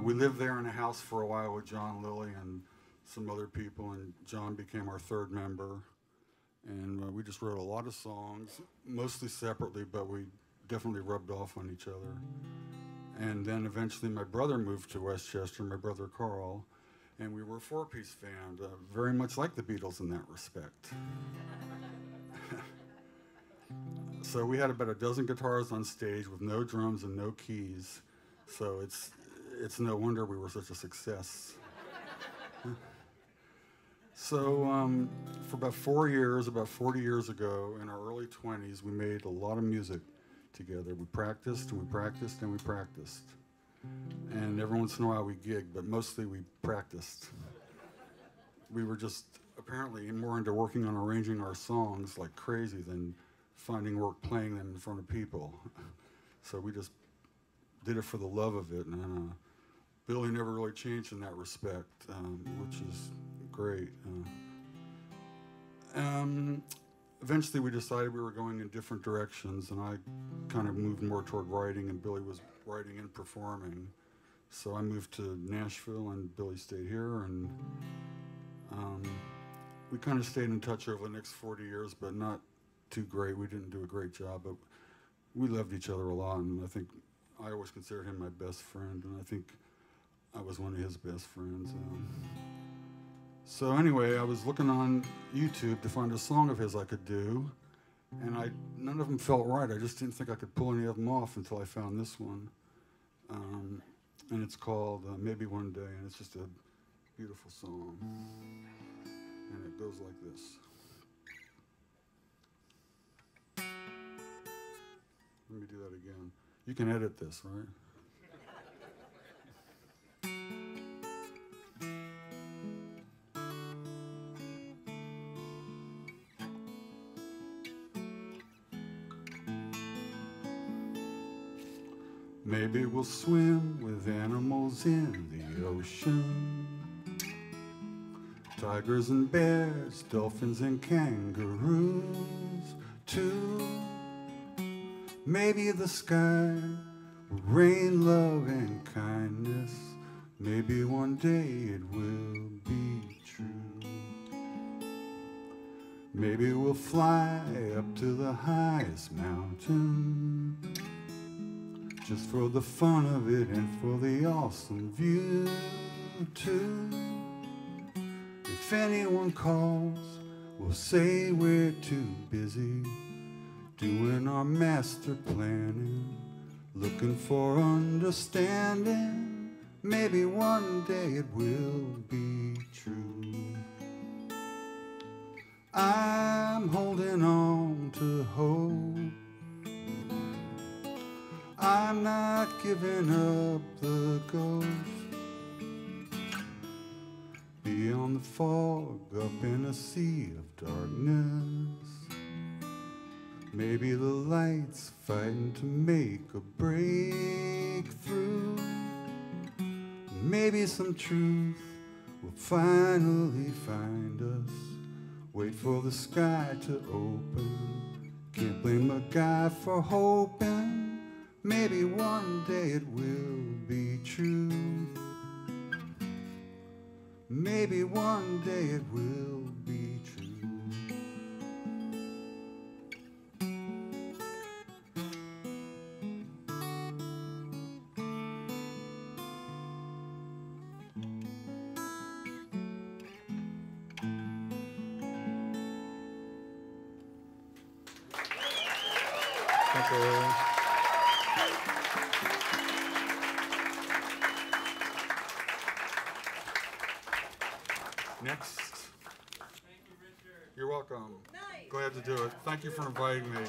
We lived there in a house for a while with John Lilly and some other people, and John became our third member. And we just wrote a lot of songs, mostly separately, but we definitely rubbed off on each other. And then eventually my brother moved to Westchester, my brother Carl, and we were a four-piece band, very much like the Beatles in that respect. So we had about a dozen guitars on stage with no drums and no keys, so it's no wonder we were such a success. So for about 4 years, about 40 years ago, in our early 20s, we made a lot of music together. We practiced and we practiced and we practiced. And every once in a while we gigged, but mostly we practiced. We were just apparently more into working on arranging our songs like crazy than finding work playing them in front of people. So we just did it for the love of it. And Billy never really changed in that respect, which is great. Eventually we decided we were going in different directions, and I kind of moved more toward writing, and Billy was writing and performing. So I moved to Nashville, and Billy stayed here, and we kind of stayed in touch over the next 40 years, but not too great. We didn't do a great job, but we loved each other a lot, and I think I always considered him my best friend, and I think I was one of his best friends. So anyway, I was looking on YouTube to find a song of his I could do, and none of them felt right. I just didn't think I could pull any of them off until I found this one. And it's called Maybe One Day, and it's just a beautiful song. And it goes like this. Let me do that again. You can edit this, right? Maybe we'll swim with animals in the ocean. Tigers and bears, dolphins and kangaroos too. Maybe the sky will rain love and kindness. Maybe one day it will be true. Maybe we'll fly up to the highest mountain, just for the fun of it and for the awesome view too. If anyone calls, we'll say we're too busy doing our master planning, looking for understanding. Maybe one day it will be true. I'm holding on to hope. I'm not giving up the ghost. Beyond the fog, up in a sea of darkness, maybe the light's fighting to make a breakthrough. Maybe some truth will finally find us. Wait for the sky to open. Can't blame a guy for hoping. Maybe one day it will be true. Maybe one day it will be true. Thank you. Next. Thank you, Richard. You're welcome. Glad to do it. Thank you for inviting me.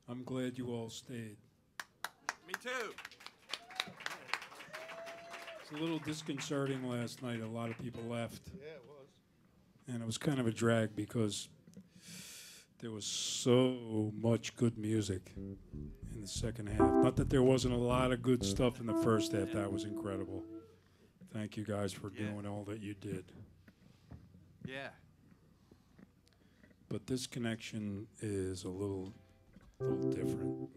I'm glad you all stayed. Me too. It's a little disconcerting last night. A lot of people left. Yeah, it was. And it was kind of a drag because there was so much good music in the second half. Not that there wasn't a lot of good stuff in the first half. That was incredible. Thank you guys for doing all that you did. Yeah. But this connection is a little different.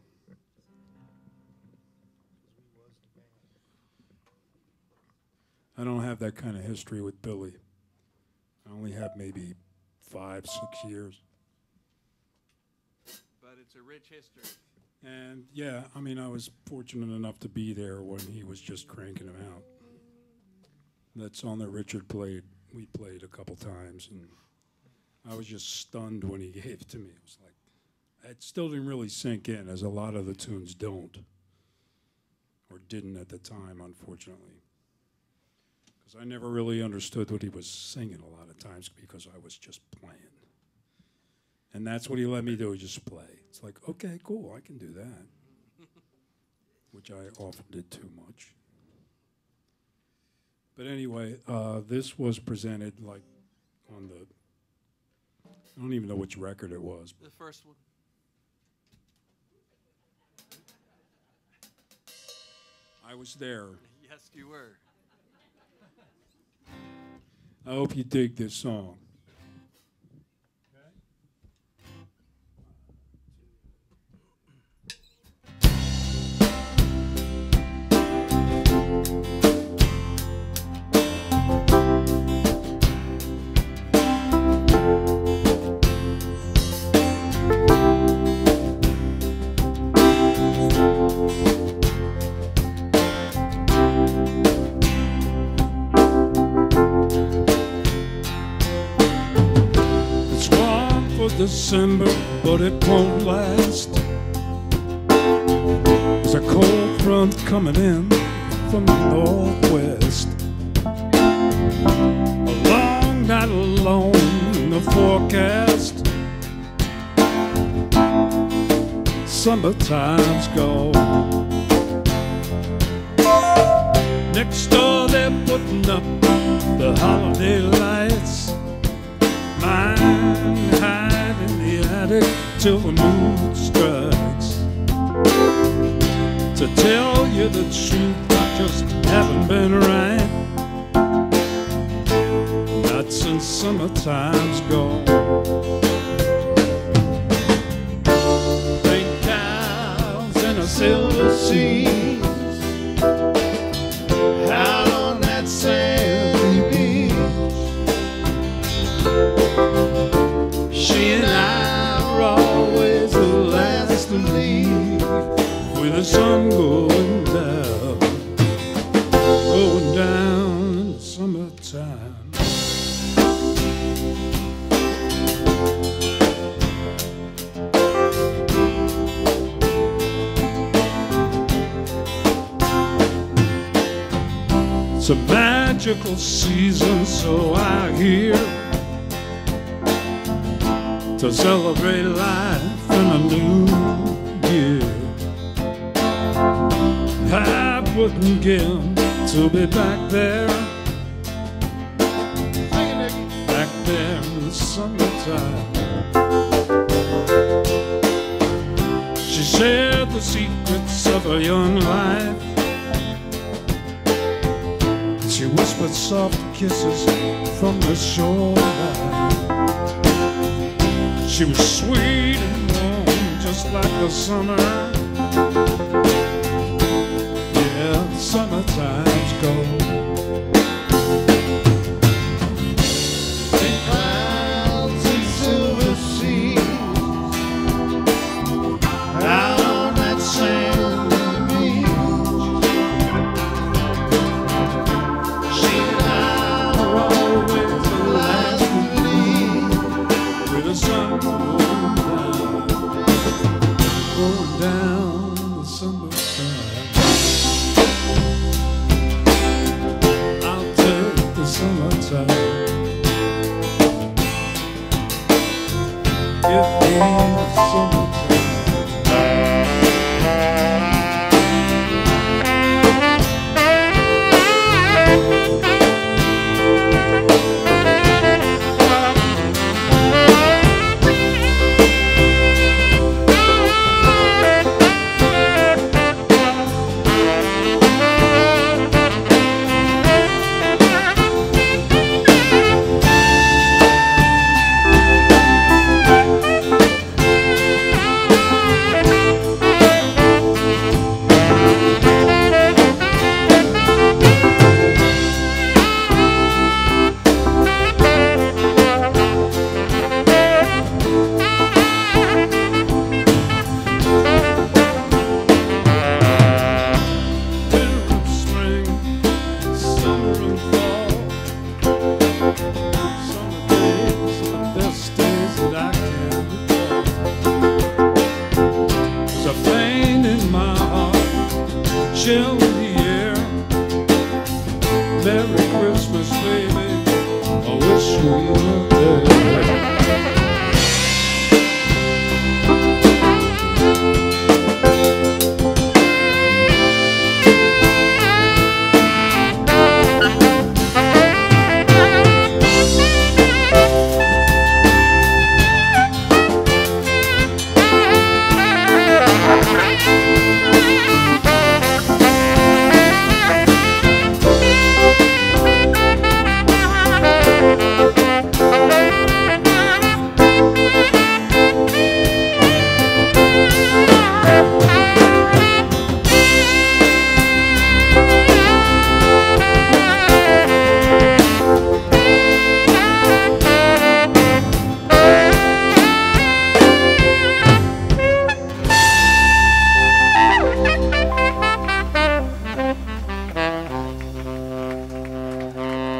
I don't have that kind of history with Billy. I only have maybe 5, 6 years. But it's a rich history. And yeah, I mean, I was fortunate enough to be there when he was just cranking them out. That song that Richard played, we played a couple times, and I was just stunned when he gave it to me. It was like, it still didn't really sink in, as a lot of the tunes don't, or didn't at the time, unfortunately. Because I never really understood what he was singing a lot of times because I was just playing. And that's what he let me do, just play. It's like, okay, cool, I can do that. Which I often did too much. But anyway, this was presented like on the, I don't even know which record it was. The first one. I was there. Yes, you were. I hope you dig this song. December, but it won't last. There's a cold front coming in from the northwest. A long night alone in the forecast. Summertime's gone. Next door they're putting up the holiday lights. Mine hide in the attic till the moon strikes. To tell you the truth, I just haven't been right. Not since summertime's gone. Pink cows in a silver seas, out on that sandy beach. She and I are always the last to leave, with the sun going down in the summertime. It's a magical season, so I hear, to celebrate life in a new year. I wouldn't give to be back there in the summertime. She shared the secrets of her young life She whispered soft kisses from the shoreline. She was sweet and warm, just like the summer. Yeah, summer times go. In clouds and silver seas, out on that sandy beach, she and I were always the last to leave, with the sun going down the summertime. I'll take the summertime. Give me the summertime. Chill in the air. Merry Christmas, baby. I wish we were there.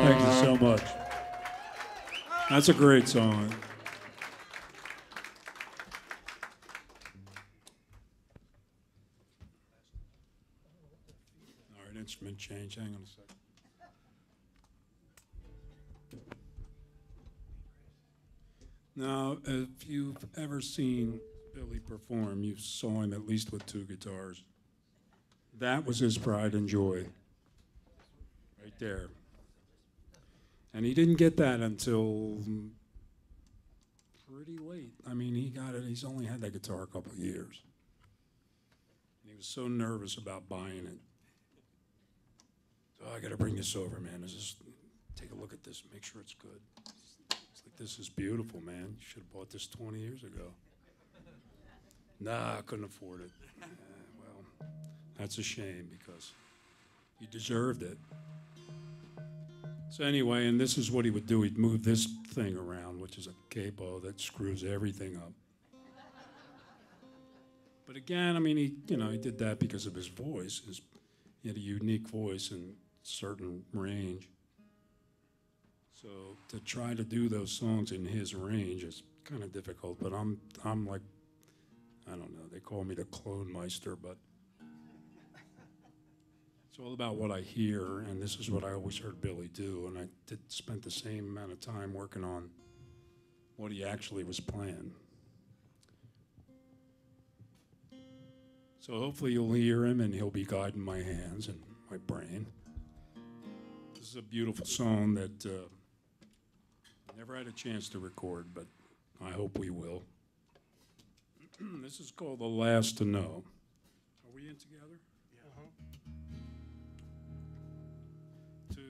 Thank you so much. That's a great song. All right, instrument change. Hang on a second. Now, if you've ever seen Billy perform, you saw him at least with two guitars. That was his pride and joy, right there. And he didn't get that until pretty late. I mean, he got it. He's only had that guitar a couple of years. And he was so nervous about buying it. So I got to bring this over, man. Just take a look at this. Make sure it's good. It's like, this is beautiful, man. You should have bought this 20 years ago. Nah, I couldn't afford it. Well, that's a shame because he deserved it. So anyway, and this is what he would do. He'd move this thing around, which is a capo that screws everything up. But again, I mean, he did that because of his voice. He had a unique voice and certain range. So to try to do those songs in his range is kind of difficult. But I'm like, I don't know. They call me the clone meister, but it's all about what I hear, and this is what I always heard Billy do, and I spent the same amount of time working on what he actually was playing. So hopefully you'll hear him, and he'll be guiding my hands and my brain. This is a beautiful song that I never had a chance to record, but I hope we will. This is called The Last to Know. Are we in together? Yeah. 2,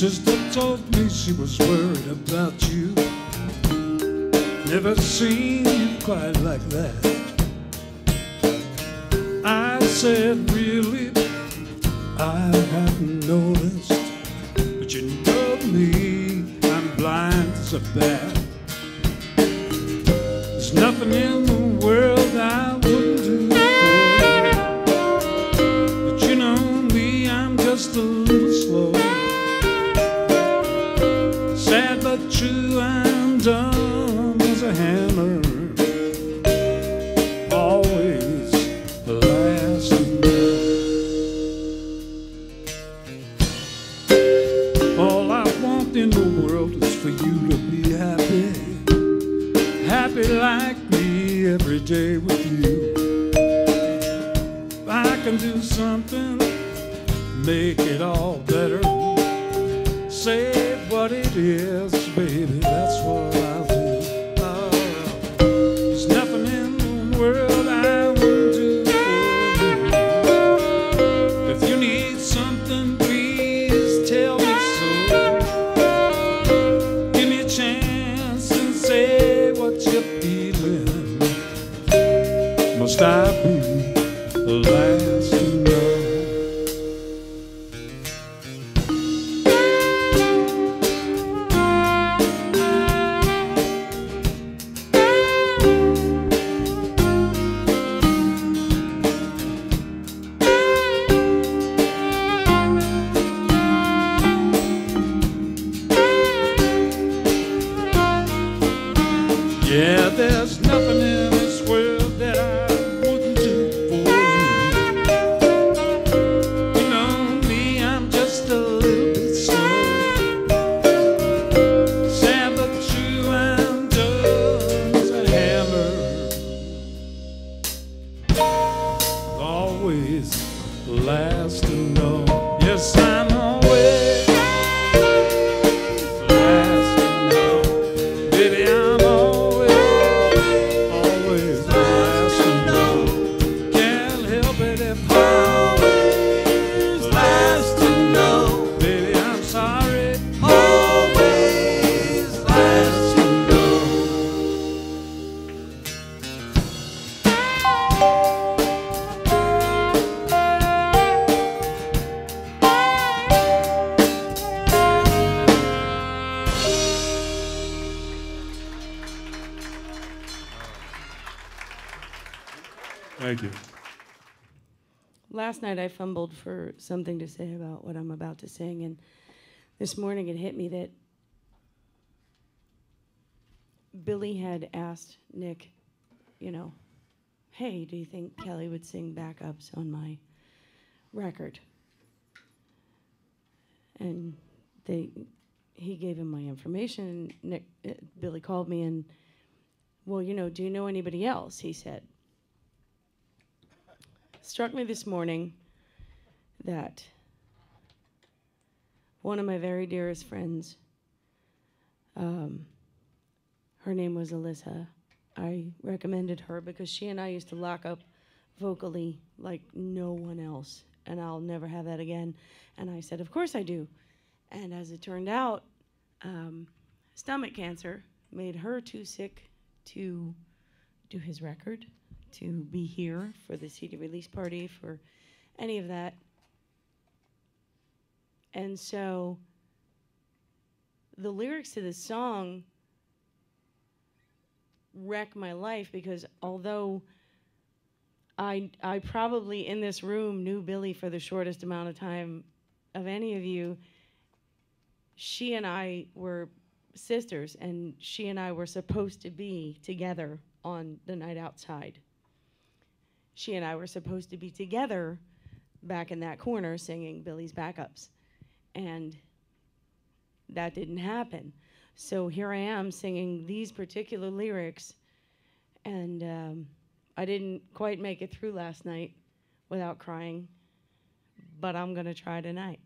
sister told me she was worried about you. Never seen you quite like that. I said, really, I hadn't noticed. But you know me, I'm blind as a bat. There's nothing in the world I wouldn't do for you. But you know me, I'm just a little slow. Sad but true, I'm dumb as a hammer. Always the last to know. All I want in the world is for you to be happy. Happy like me every day with you. If I can do something, make it all better. Say what it is, baby, that's what I'll do. There's nothing in the world I wouldn't do for you. If you need something, please tell me so. Give me a chance and say what you're feeling. Must I be the last to know? Yeah, there's nothing in this world that I wouldn't do for you. You know me, I'm just a little bit slow. Sad but true, I'm dumb as a hammer. Always last to know. Yes, I'm always last to know. Baby, I'm always last to know. Can't help it if I'm always last to know. Baby, I'm sorry. Always last to know. Thank you. Last night I fumbled for something to say about what I'm about to sing, and this morning it hit me that Billy had asked Nick, you know, hey, do you think Kelly would sing backups on my record? And he gave him my information, and Billy called me and, well, you know, do you know anybody else? He said. Struck me this morning that one of my very dearest friends, her name was Alyssa. I recommended her because she and I used to lock up vocally like no one else, and I'll never have that again. And I said, of course I do. And as it turned out, stomach cancer made her too sick to do his record, to be here for the CD release party, for any of that. And so the lyrics to this song wreck my life, because although I probably in this room knew Billy for the shortest amount of time of any of you, she and I were sisters, and she and I were supposed to be together on the night outside. She and I were supposed to be together back in that corner singing Billy's backups. And that didn't happen. So here I am singing these particular lyrics, and I didn't quite make it through last night without crying, but I'm gonna try tonight.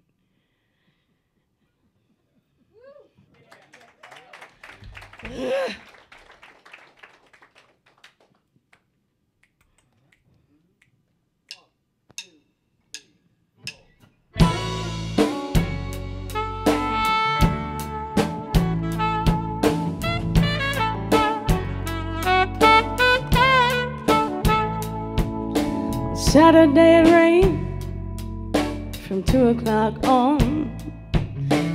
Saturday it rained from 2 o'clock on.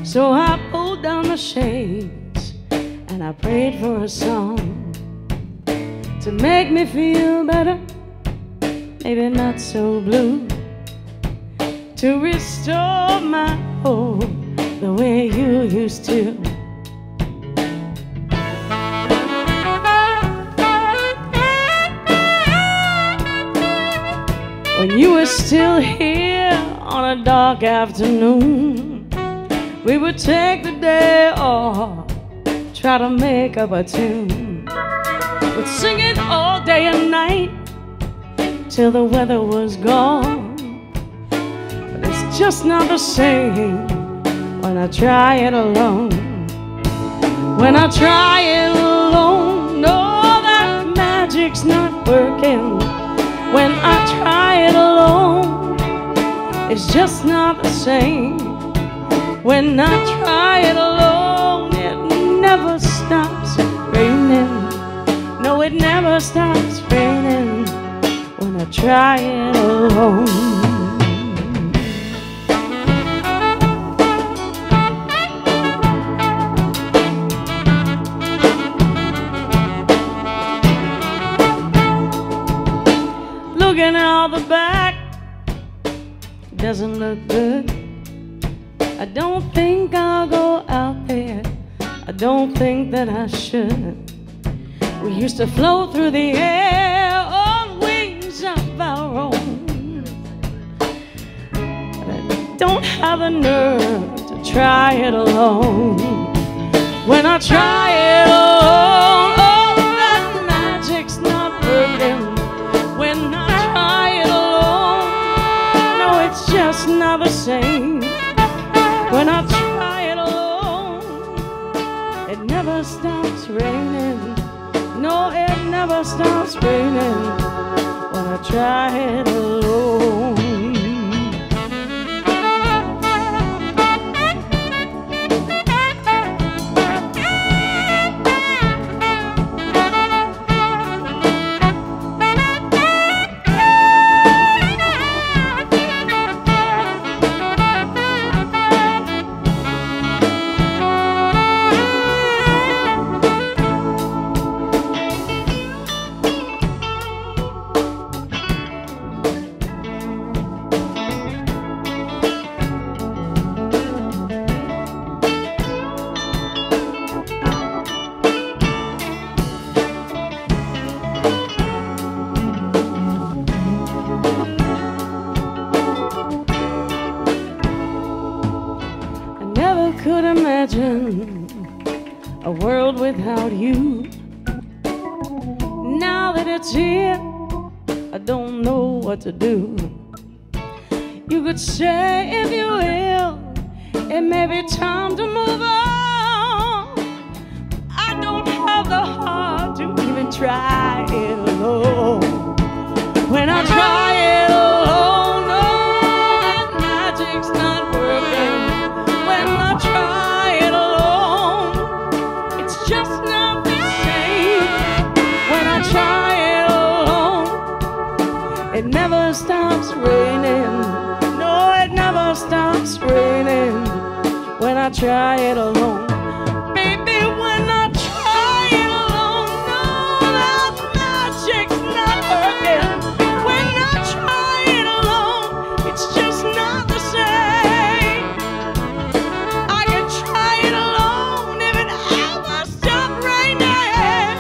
So I pulled down the shades and I prayed for a song to make me feel better, maybe not so blue, to restore my hope the way you used to. When you were still here on a dark afternoon, we would take the day off, try to make up a tune. We'd sing it all day and night till the weather was gone. But it's just not the same when I try it alone. When I try it alone, no, that magic's not working. When I try it alone, it's just not the same. When I try it alone, it never stops raining. No, it never stops raining when I try it alone. Looking out the back doesn't look good. I don't think I'll go out there. I don't think that I should. We used to float through the air on wings of our own. But I don't have the nerve to try it alone. When I try it alone, oh, that magic's not working. When I try it alone, no, it's just not the same. When I try it alone, it never stops raining. No, it never stops raining when I try it alone. Could imagine a world without you. Now that it's here, I don't know what to do. You could say, if you will, it may be time to move on. I don't have the heart to even try it alone. When I try it alone, no, magic's not working. When I try it alone, it's just not the same. When I try it alone, it never stops raining. No, it never stops raining when I try it alone. Baby, when I try it alone, no, that magic's not working. When I try it alone, it's just not the same. I can try it alone if it ever stops raining,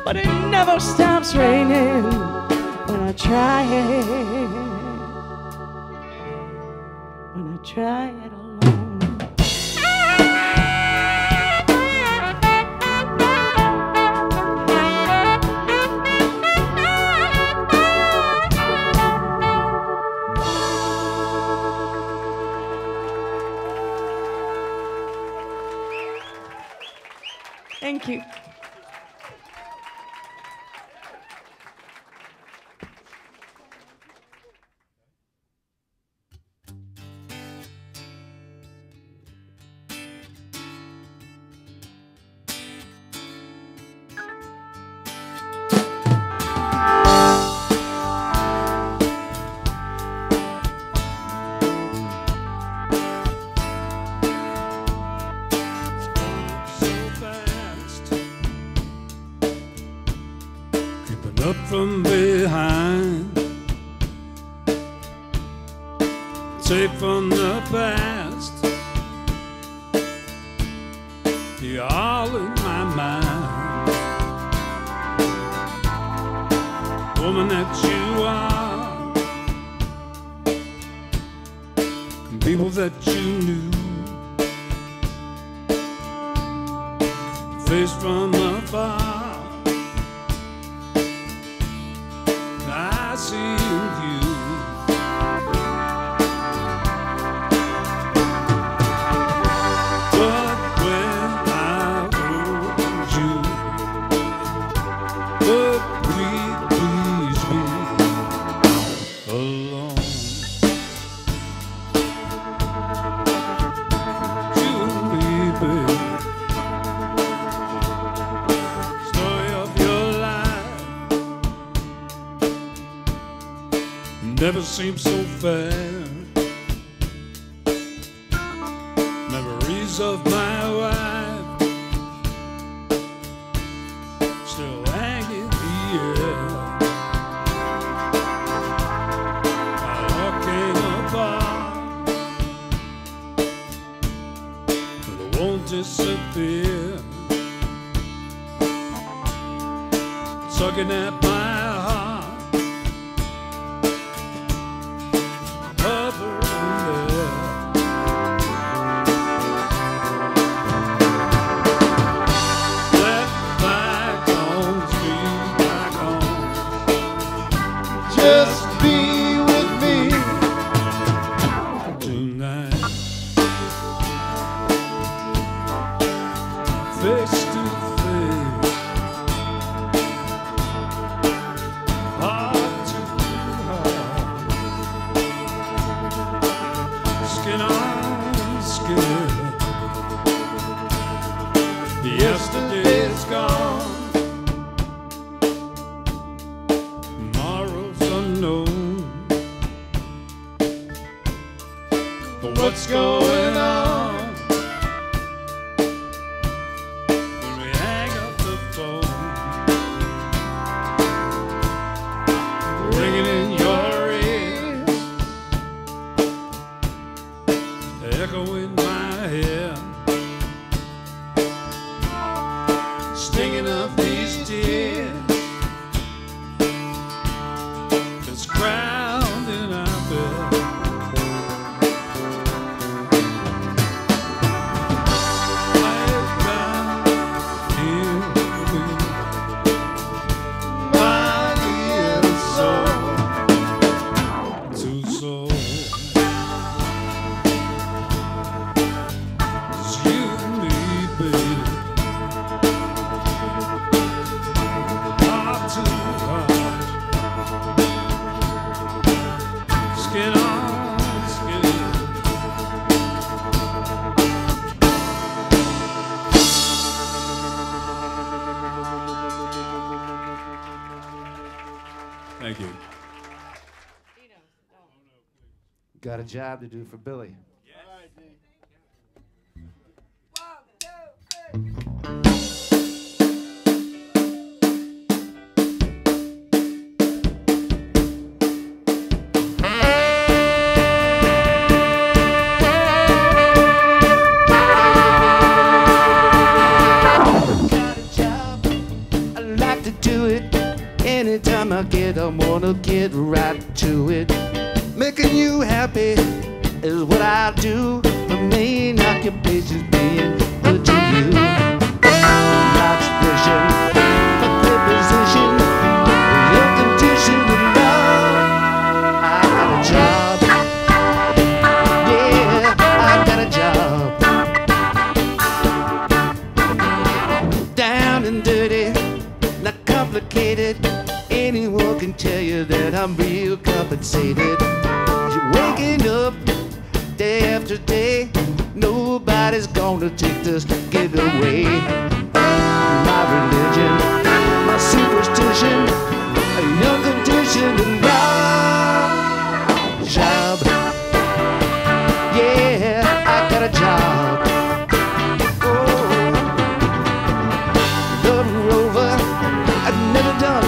but it never stops raining when I try it. When I try it alone. Thank you. up from behind, take from the past. You're all in my mind, woman that you are, people that you knew, face from afar. I see you. But when I hold you, oh, please be alone. You and me, baby. Story of your life never seemed so fair. Memories of my wife still hang in the air. Walking apart, but they won't disappear. Tugging at my heart, hovering there. Let bygones be bygones. Just be with me tonight, face to face, heart to heart, skin on skin. Yesterday's gone, tomorrow's unknown. But what's going on when we hang up the phone? Ringing in your ears, echo in my head, stinging up these tears that's crowned in our bed. I've got you, body and soul, two souls. It's you and me, baby. Heart to heart, skin on skin. Thank you. Got a job to do for Billy. I like to do it anytime I get. I wanna get right to it. Making you happy is what I do. My main occupation's being good to you. My expression, my preposition, your condition of love. I got a job. Yeah, I got a job. Down and dirty, not complicated. Anyone can tell you that I'm real compensated. You're waking up day after day. Nobody's gonna take this gig away. My religion, my superstition, your condition of love. Job, yeah, I got a job. Oh, love rover, I've never done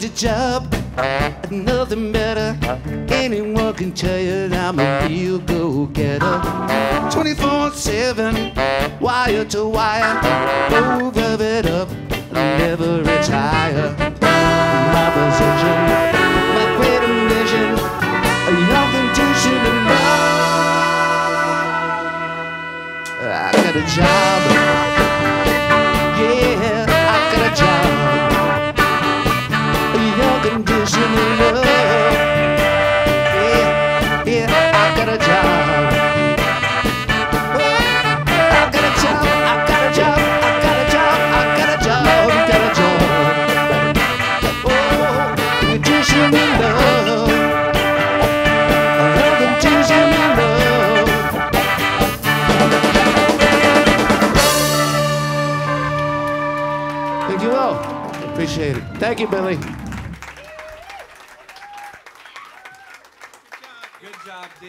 need a job, nothing better. Anyone can tell you that I'm a real go-getter. 24/7, wire to wire, over it up, never retire. My position, my great ambition, a young condition to know. I got a job, yeah, I got a job, a young condition to love. Yeah, yeah, I got a job. I got a job, I got a job, I got a job, I got a job, got a job. Oh, condition to love, a young condition to love. Thank you all. Appreciate it. Thank you, Billy. Good job, D.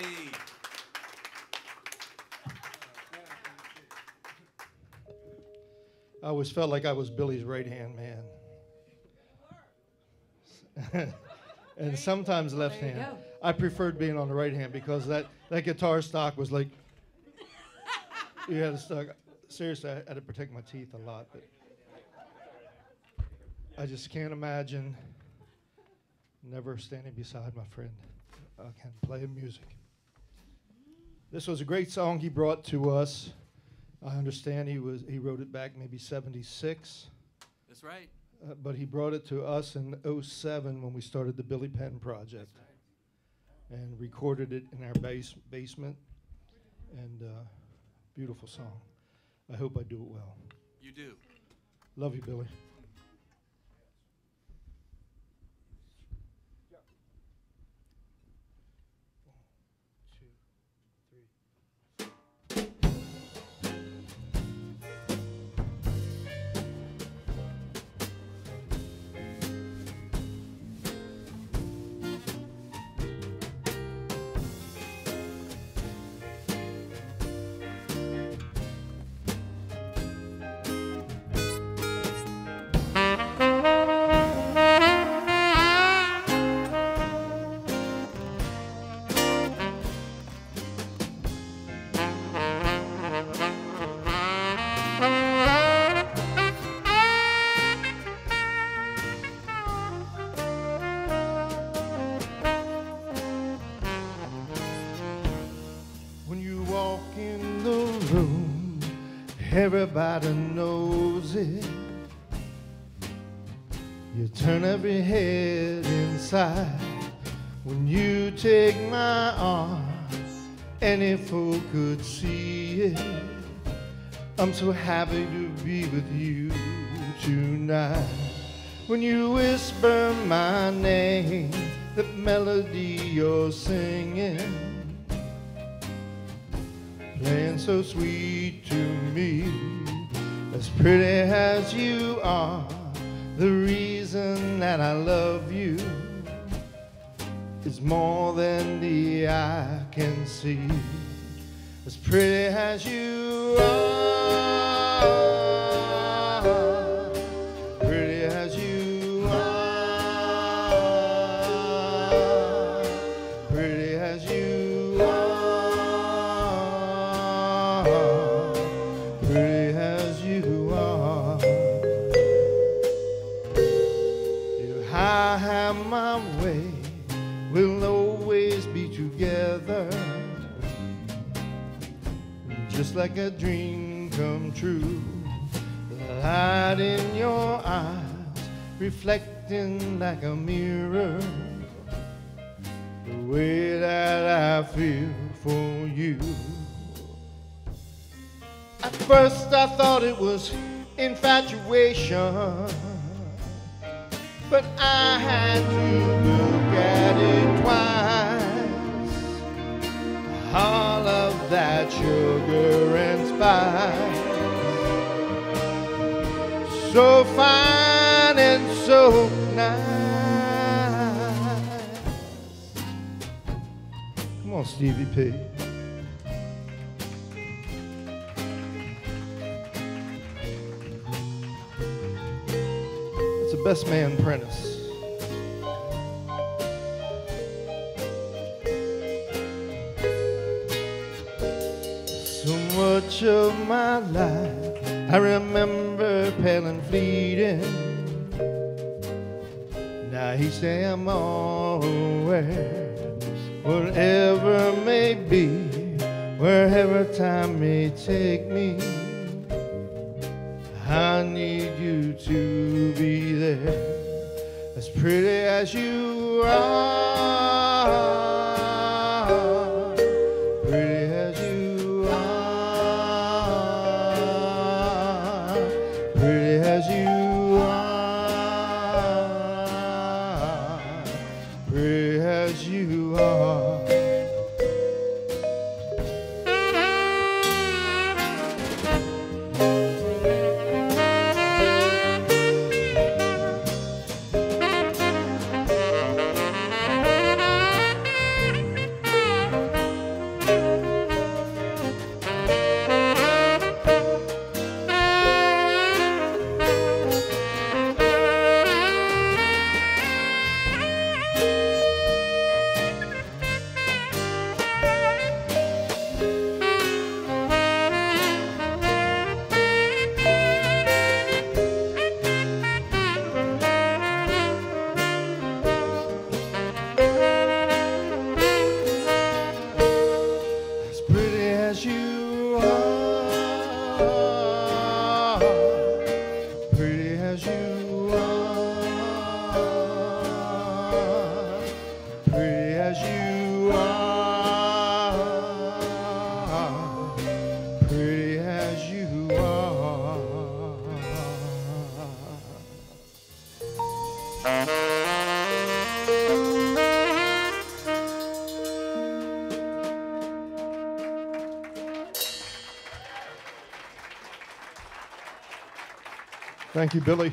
I always felt like I was Billy's right-hand man. And sometimes left There you hand. go. I preferred being on the right hand because that guitar stock was like, you had to stock. Seriously, I had to protect my teeth a lot. But I just can't imagine never standing beside my friend. I can play music. This was a great song he brought to us. I understand he wrote it back maybe 76. That's right. But he brought it to us in '07 when we started the Billy Penn Project. Right. And recorded it in our basement. And beautiful song. I hope I do it well. You do. Love you, Billy. Everybody knows it. You turn every head inside when you take my arm. Any fool could see it. I'm so happy to be with you tonight. When you whisper my name, the melody you're singing, playing so sweet to me, as pretty as you are. The reason that I love you is more than the eye can see. As pretty as you are, pretty as you are, pretty as you are, pretty as you are. If I have my way, we'll always be together, just like a dream come true. The light in your eyes reflecting like a mirror, the way that I feel for you. At first I thought it was infatuation, but I had to look at it twice. All of that sugar and spice, so fine and so nice. Come on, Stevie P. It's the best man, Prentice. much of my life. I remember pale and fleeting. Now he say I'm always, whatever may be, wherever time may take me. I need you to be there, as pretty as you are, pretty as you are, pretty as you are, pretty as you are. Thank you, Billy.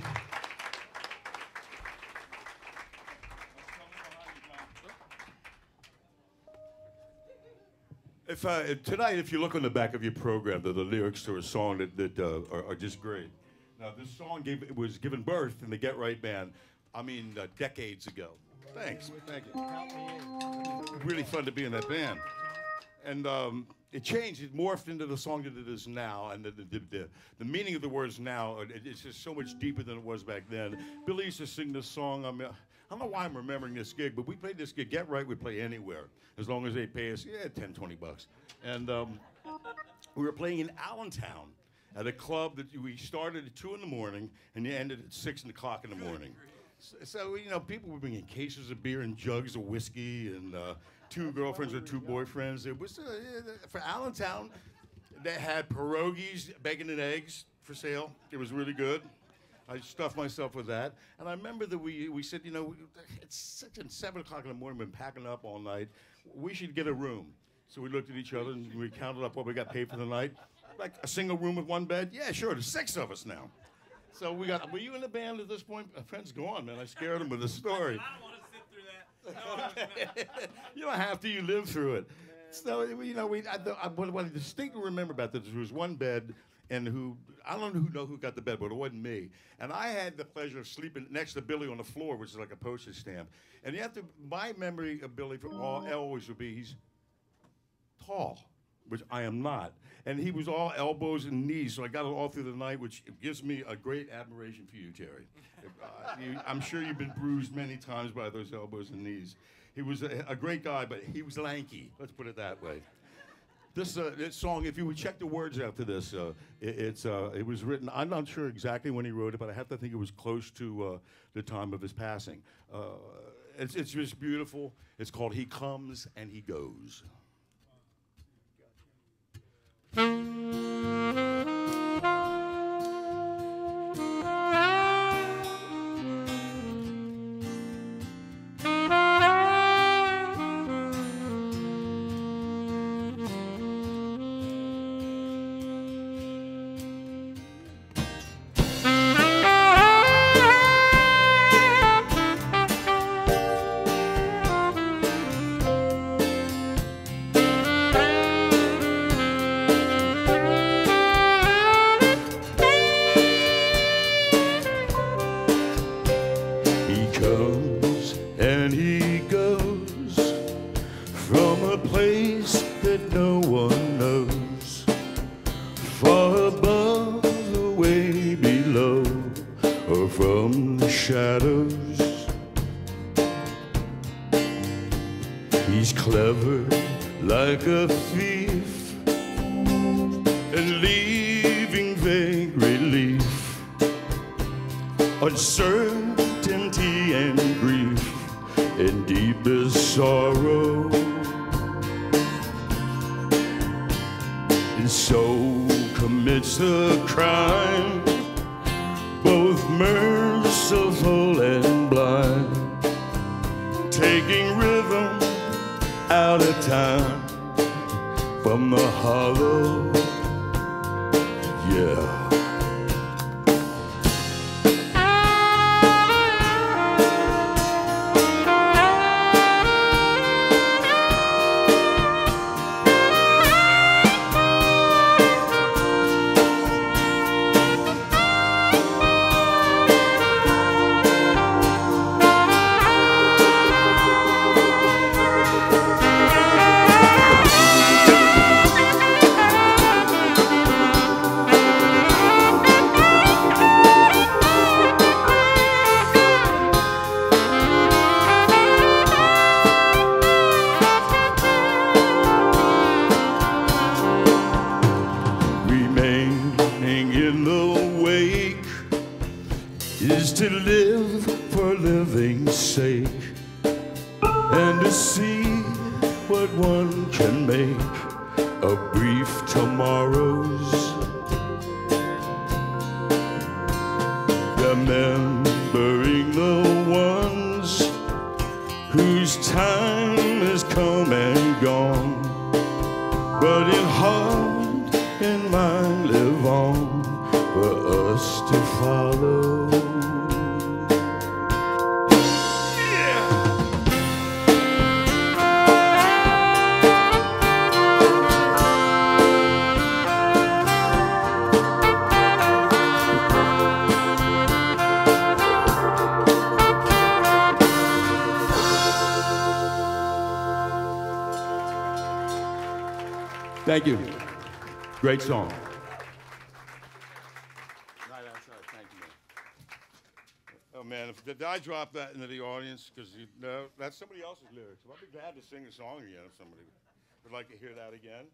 If tonight, if you look on the back of your program, there are the lyrics to a song that are just great. Now, this song was given birth in the Get Right Band, decades ago. Thanks. Thank you. Really fun to be in that band. And it changed. It morphed into the song that it is now. And the meaning of the words now, it's just so much deeper than it was back then. Billy used to sing this song. I don't know why I'm remembering this gig, but we played this gig. Get Right would play anywhere, as long as they pay us, 10, 20 bucks. And we were playing in Allentown at a club that we started at 2 in the morning and you ended at 6 o'clock in the morning. So, people were bringing cases of beer and jugs of whiskey and 2 girlfriends or 2 boyfriends. It was, for Allentown, they had pierogies, bacon and eggs for sale. It was really good. I stuffed myself with that. And I remember that we said, it's 6 and 7 o'clock in the morning, we've been packing up all night. We should get a room. So we looked at each other and we counted up what we got paid for the night. Like a single room with 1 bed? Yeah, sure, there's 6 of us now. So were you in the band at this point? My friend's gone, man. I scared him with the story. I don't want to sit through that. You don't have to, you live through it. So, what I distinctly remember about this, there was 1 bed, and I don't know who got the bed, but it wasn't me. And I had the pleasure of sleeping next to Billy on the floor, which is like a postage stamp. And my memory of Billy always would be he's tall, which I am not. And he was all elbows and knees, so I got it all through the night, which gives me a great admiration for you, Terry. I'm sure you've been bruised many times by those elbows and knees. He was a great guy, but he was lanky. Let's put it that way. This song, if you would check the words out to this, it was written, I'm not sure exactly when he wrote it, but I have to think it was close to the time of his passing. It's just beautiful. It's called He Comes and He Goes. shadows. He's clever like a thief and leaving vague relief, uncertainty and grief and deepest sorrow. And so commits the crime, both merciful and blind, taking rhythm out of time from the hollow, yeah. Remaining in the wake is to live for living's sake, and to see what one can make of brief tomorrows. Remembering the ones whose time has come and gone, but in heart and mind live on for us to follow. Thank you. Great song. Right outside. Thank you, man. Oh man, did I drop that into the audience? Because you know that's somebody else's lyrics. I'll be glad to sing the song again if somebody would like to hear that again.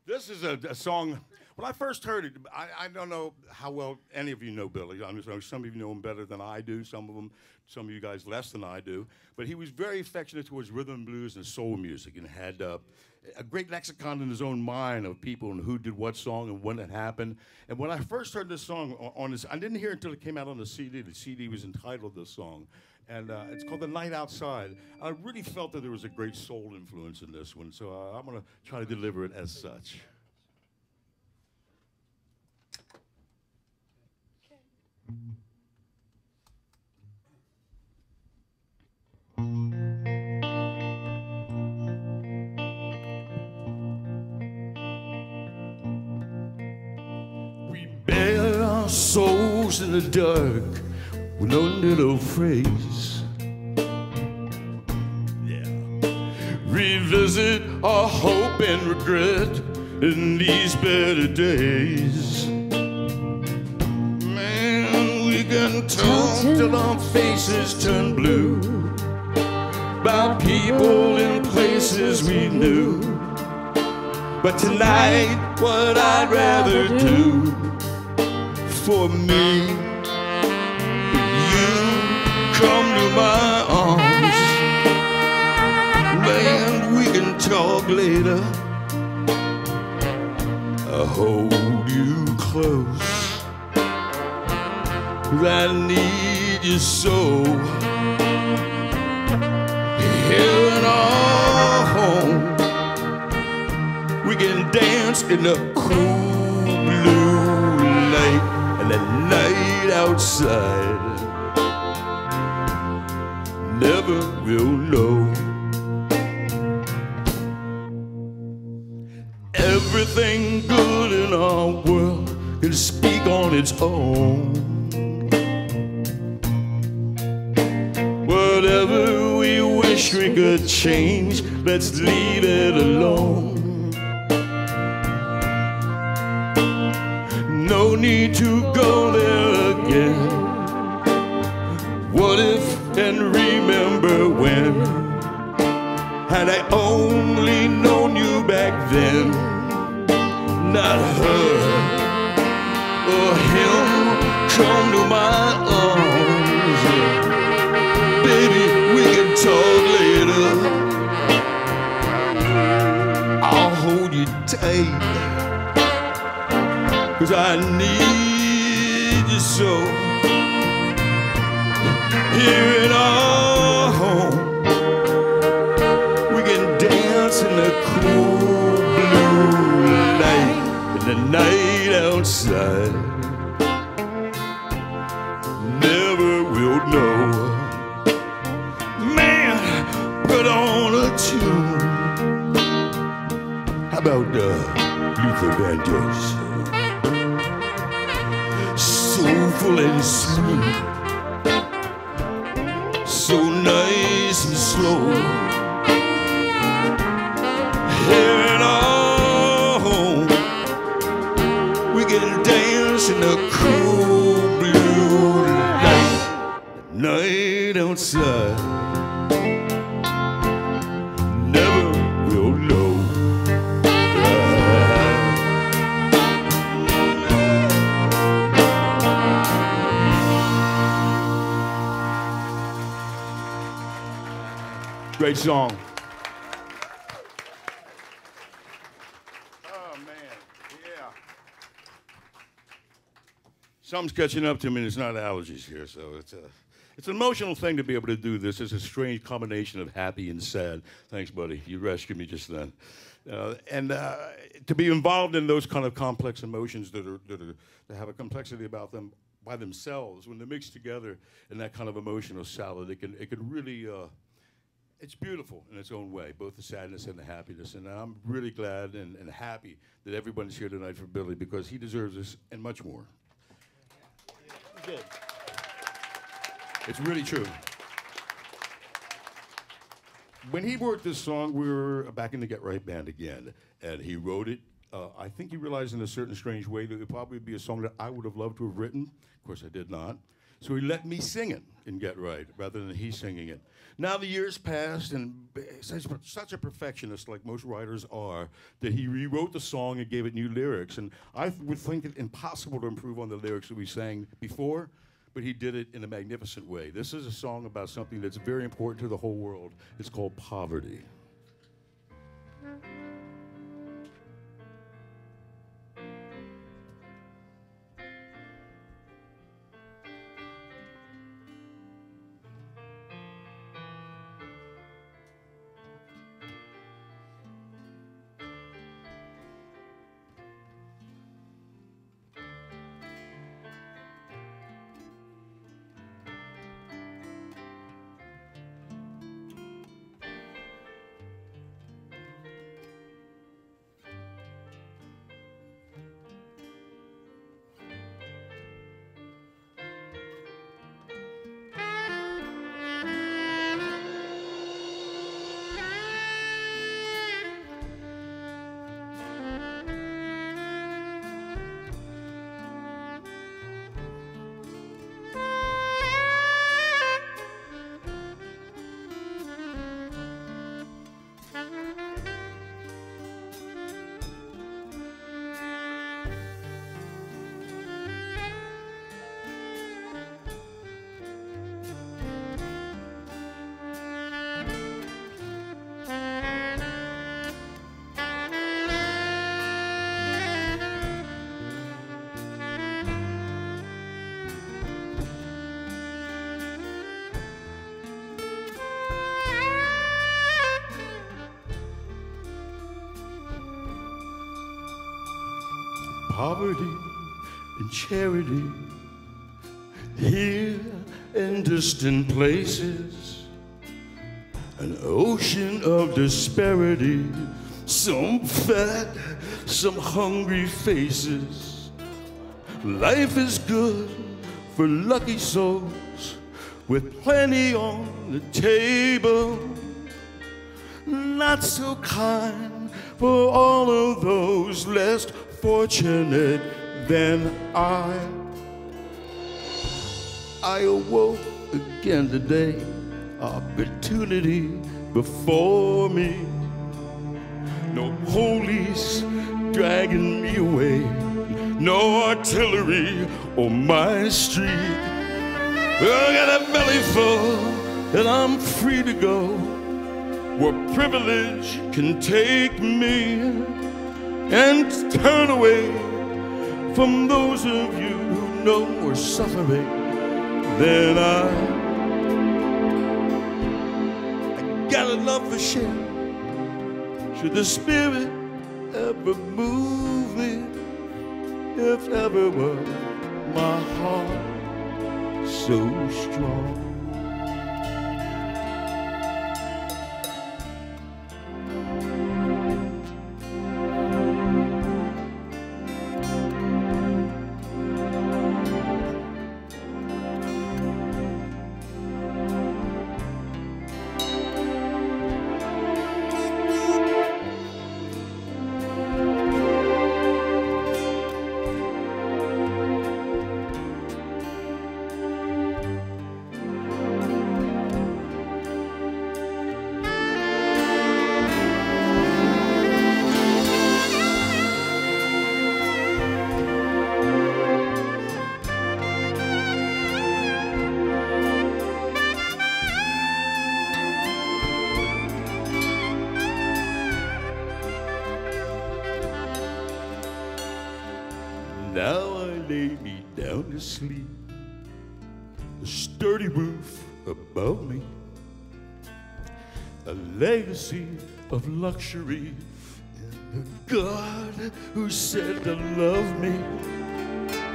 This is a song. When I first heard it, I don't know how well any of you know Billy. I know some of you know him better than I do. Some of you guys less than I do. But he was very affectionate towards rhythm and blues and soul music, and had a great lexicon in his own mind of people and who did what song and when it happened. And when I first heard this song on this, I didn't hear it until it came out on the CD. The CD was entitled this song. And it's called The Night Outside. I really felt that there was a great soul influence in this one, so I'm going to try to deliver it as such. We bare our souls in the dark with no little phrase. Yeah. Revisit our hope and regret in these better days. Man, we can talk till our faces turn blue about people and places we knew. But tonight, what I'd rather do for me, come to my arms. Man, we can talk later. I'll hold you close. I need you so. Here in our home, we can dance in the cool blue light and the night outside. Never will know. Everything good in our world can speak on its own. Whatever we wish we could change, let's leave it alone. No need to go there again. What if and remember when? Had I only known you back then, not her or him come to my arms. Baby, we can talk later. I'll hold you tight, 'cause I need you so. Here in our home, we can dance in the cool blue light, in the night outside. Never will know. Man, put on a tune. How about Luther Vandross? Soulful and sweet, so nice and slow. Here in our home, we can dance in the cool blue light, night outside. Never will know. Great song. Oh, man. Yeah. Something's catching up to me, and it's not allergies here, so it's an emotional thing to be able to do this. It's a strange combination of happy and sad. Thanks, buddy. You rescued me just then. And to be involved in those kind of complex emotions that have a complexity about them by themselves, when they're mixed together in that kind of emotional salad, it can really. It's beautiful in its own way, both the sadness and the happiness. And I'm really glad and happy that everyone's here tonight for Billy, because he deserves this and much more. Good. It's really true. When he worked this song, we were back in the Get Right Band again, and he wrote it. I think he realized in a certain strange way that it would probably be a song that I would have loved to have written. Of course, I did not. So he let me sing it in Get Right rather than he singing it. Now the years passed, and such a perfectionist, like most writers are, that he rewrote the song and gave it new lyrics. And I would think it impossible to improve on the lyrics that we sang before, but he did it in a magnificent way. This is a song about something that's very important to the whole world. It's called poverty. Poverty and charity, here in distant places, an ocean of disparity, some fat, some hungry faces. Life is good for lucky souls with plenty on the table, not so kind for all of those less fortunate than I awoke again today. Opportunity before me. No police dragging me away. No artillery on my street. I got a belly full and I'm free to go where privilege can take me and turn away from those of you who know more suffering than I got enough for share. Should the Spirit ever move me, if ever was my heart so strong. Now I lay me down to sleep, a sturdy roof above me, a legacy of luxury, and a God who said to love me.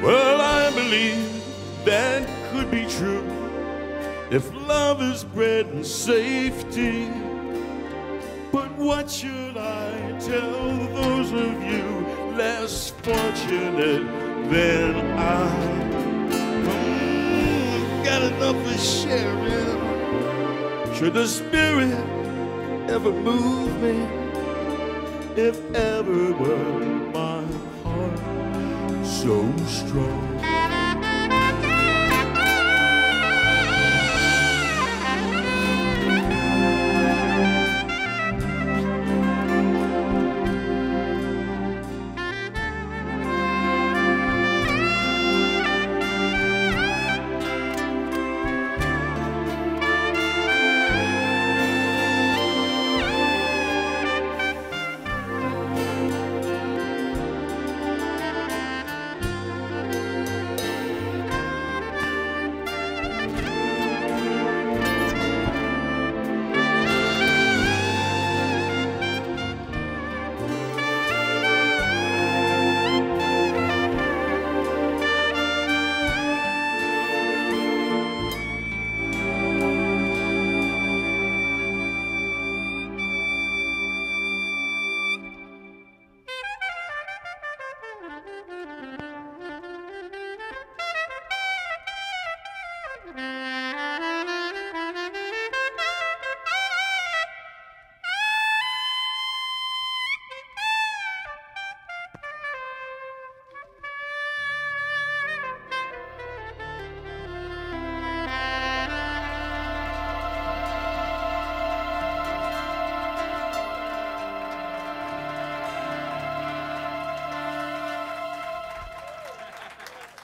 Well, I believe that could be true if love is bread and safety. But what should I tell those of you less fortunate than I? Got enough for sharing. Should the Spirit ever move me, if ever were my heart so strong?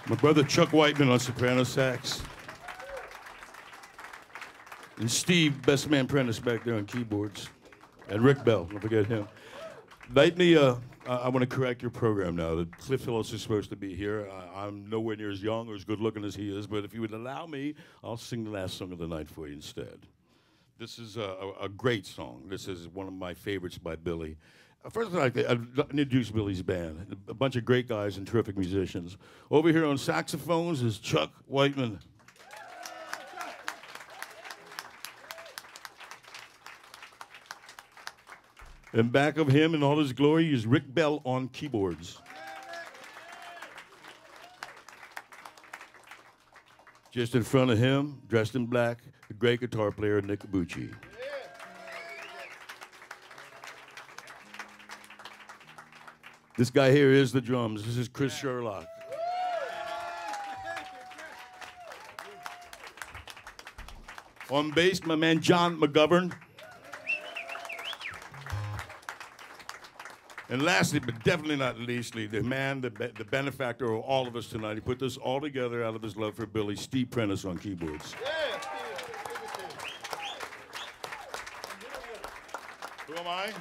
My brother Chuck Whiteman on soprano sax. And Steve, best man Prentice back there on keyboards. And Rick Bell, don't forget him. Lightly, I want to correct your program now. That Cliff Phillips is supposed to be here. I'm nowhere near as young or as good looking as he is, but if you would allow me, I'll sing the last song of the night for you instead. This is a great song. This is one of my favorites by Billy. First, I'd like to introduce Billy's band. A bunch of great guys and terrific musicians. Over here on saxophones is Chuck Whiteman. And back of him in all his glory is Rick Bell on keyboards. Just in front of him, dressed in black, the great guitar player Nick Bucci. This guy here is the drums. This is Chris Sherlock. On bass, my man John McGovern. And lastly, but definitely not leastly, the man, the benefactor of all of us tonight. He put this all together out of his love for Billy, Steve Prentice on keyboards. Yeah, Who am I?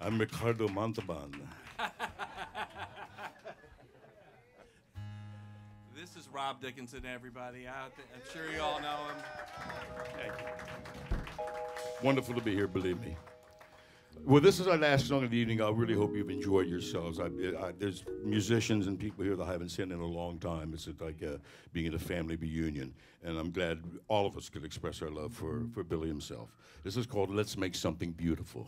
I'm Ricardo Montalban. This is Rob Dickinson, everybody. I'm sure you all know him. Thank you. Wonderful to be here, believe me. Well, this is our last song of the evening. I really hope you've enjoyed yourselves. There's musicians and people here that I haven't seen in a long time. It's like being at a family reunion. And I'm glad all of us could express our love for Billy himself. This is called Let's Make Something Beautiful.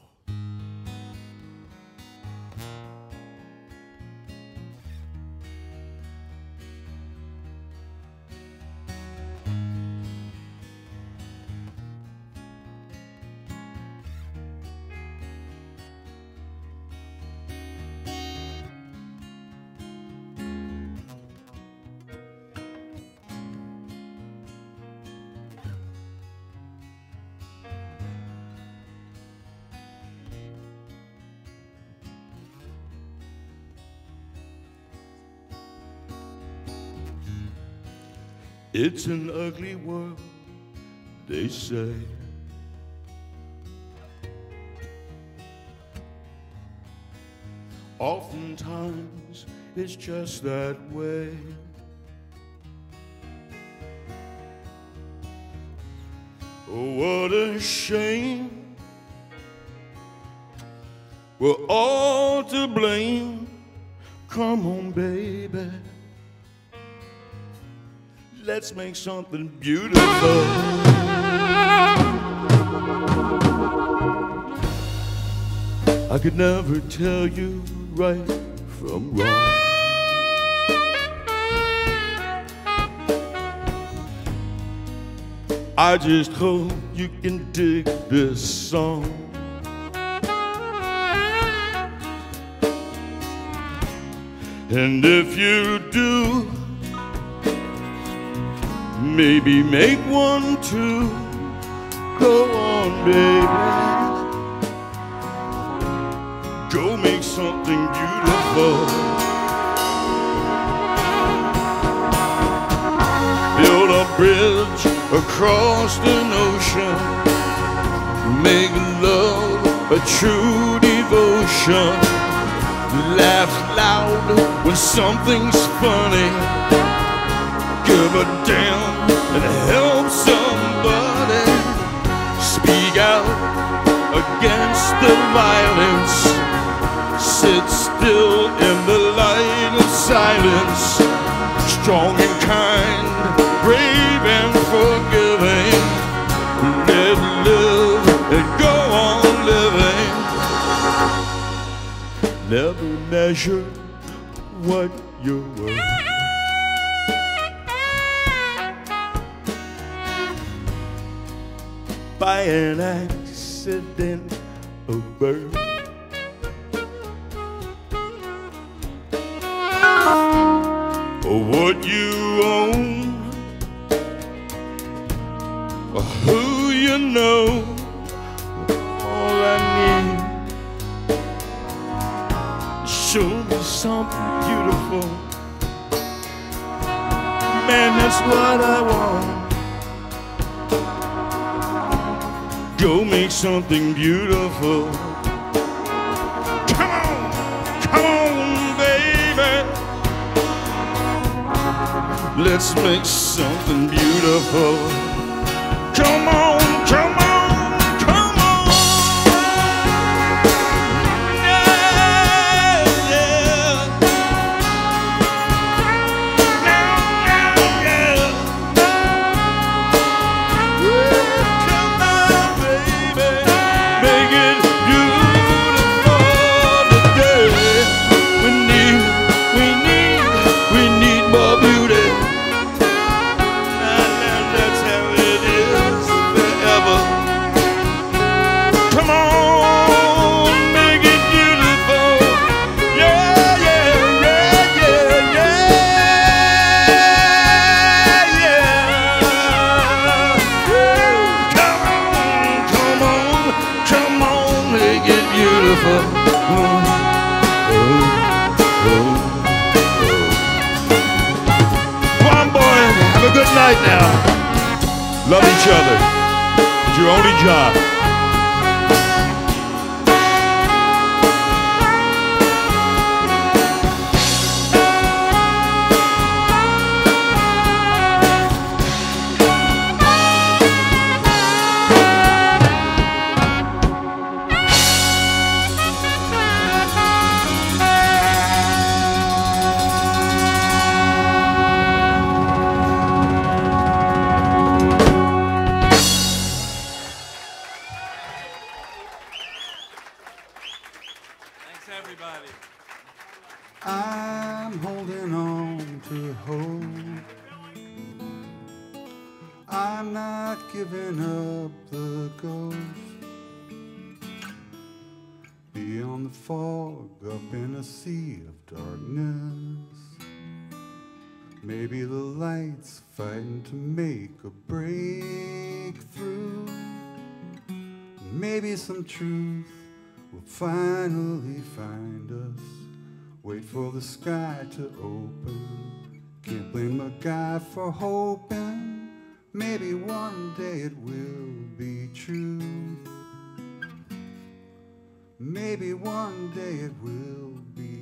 It's an ugly world, they say. Oftentimes, it's just that way. Oh, what a shame. We're all to blame. Come on, baby. Let's make something beautiful. I could never tell you right from wrong. I just hope you can dig this song. And if you do, maybe make one too. Go on, baby. Go make something beautiful. Build a bridge across an ocean. Make love a true devotion. Laugh loud when something's funny. Give a damn and help somebody. Speak out against the violence. Sit still in the light of silence. Strong and kind, brave and forgiving. Let live and go on living. Never measure what you're worth by an accident of birth. Or what you own, or who you know. All I need is show me something beautiful. Man, that's what I want. Go make something beautiful. Come on, baby. Let's make something beautiful. Come on, come on, come on. Yeah, yeah. Now, yeah. Come on, baby. Make it beautiful today. We need more beauty. That's how it is. beautiful. Come on, boys. Have a good night now. Love each other. It's your only job. Thanks, everybody. I'm holding on to hope. I'm not giving up the ghost. Beyond the fog, up in a sea of darkness. Maybe the light's fighting to make a breakthrough. Maybe some truth will finally find us. Wait for the sky to open. Can't blame a guy for hoping. Maybe one day it will be true. Maybe one day it will be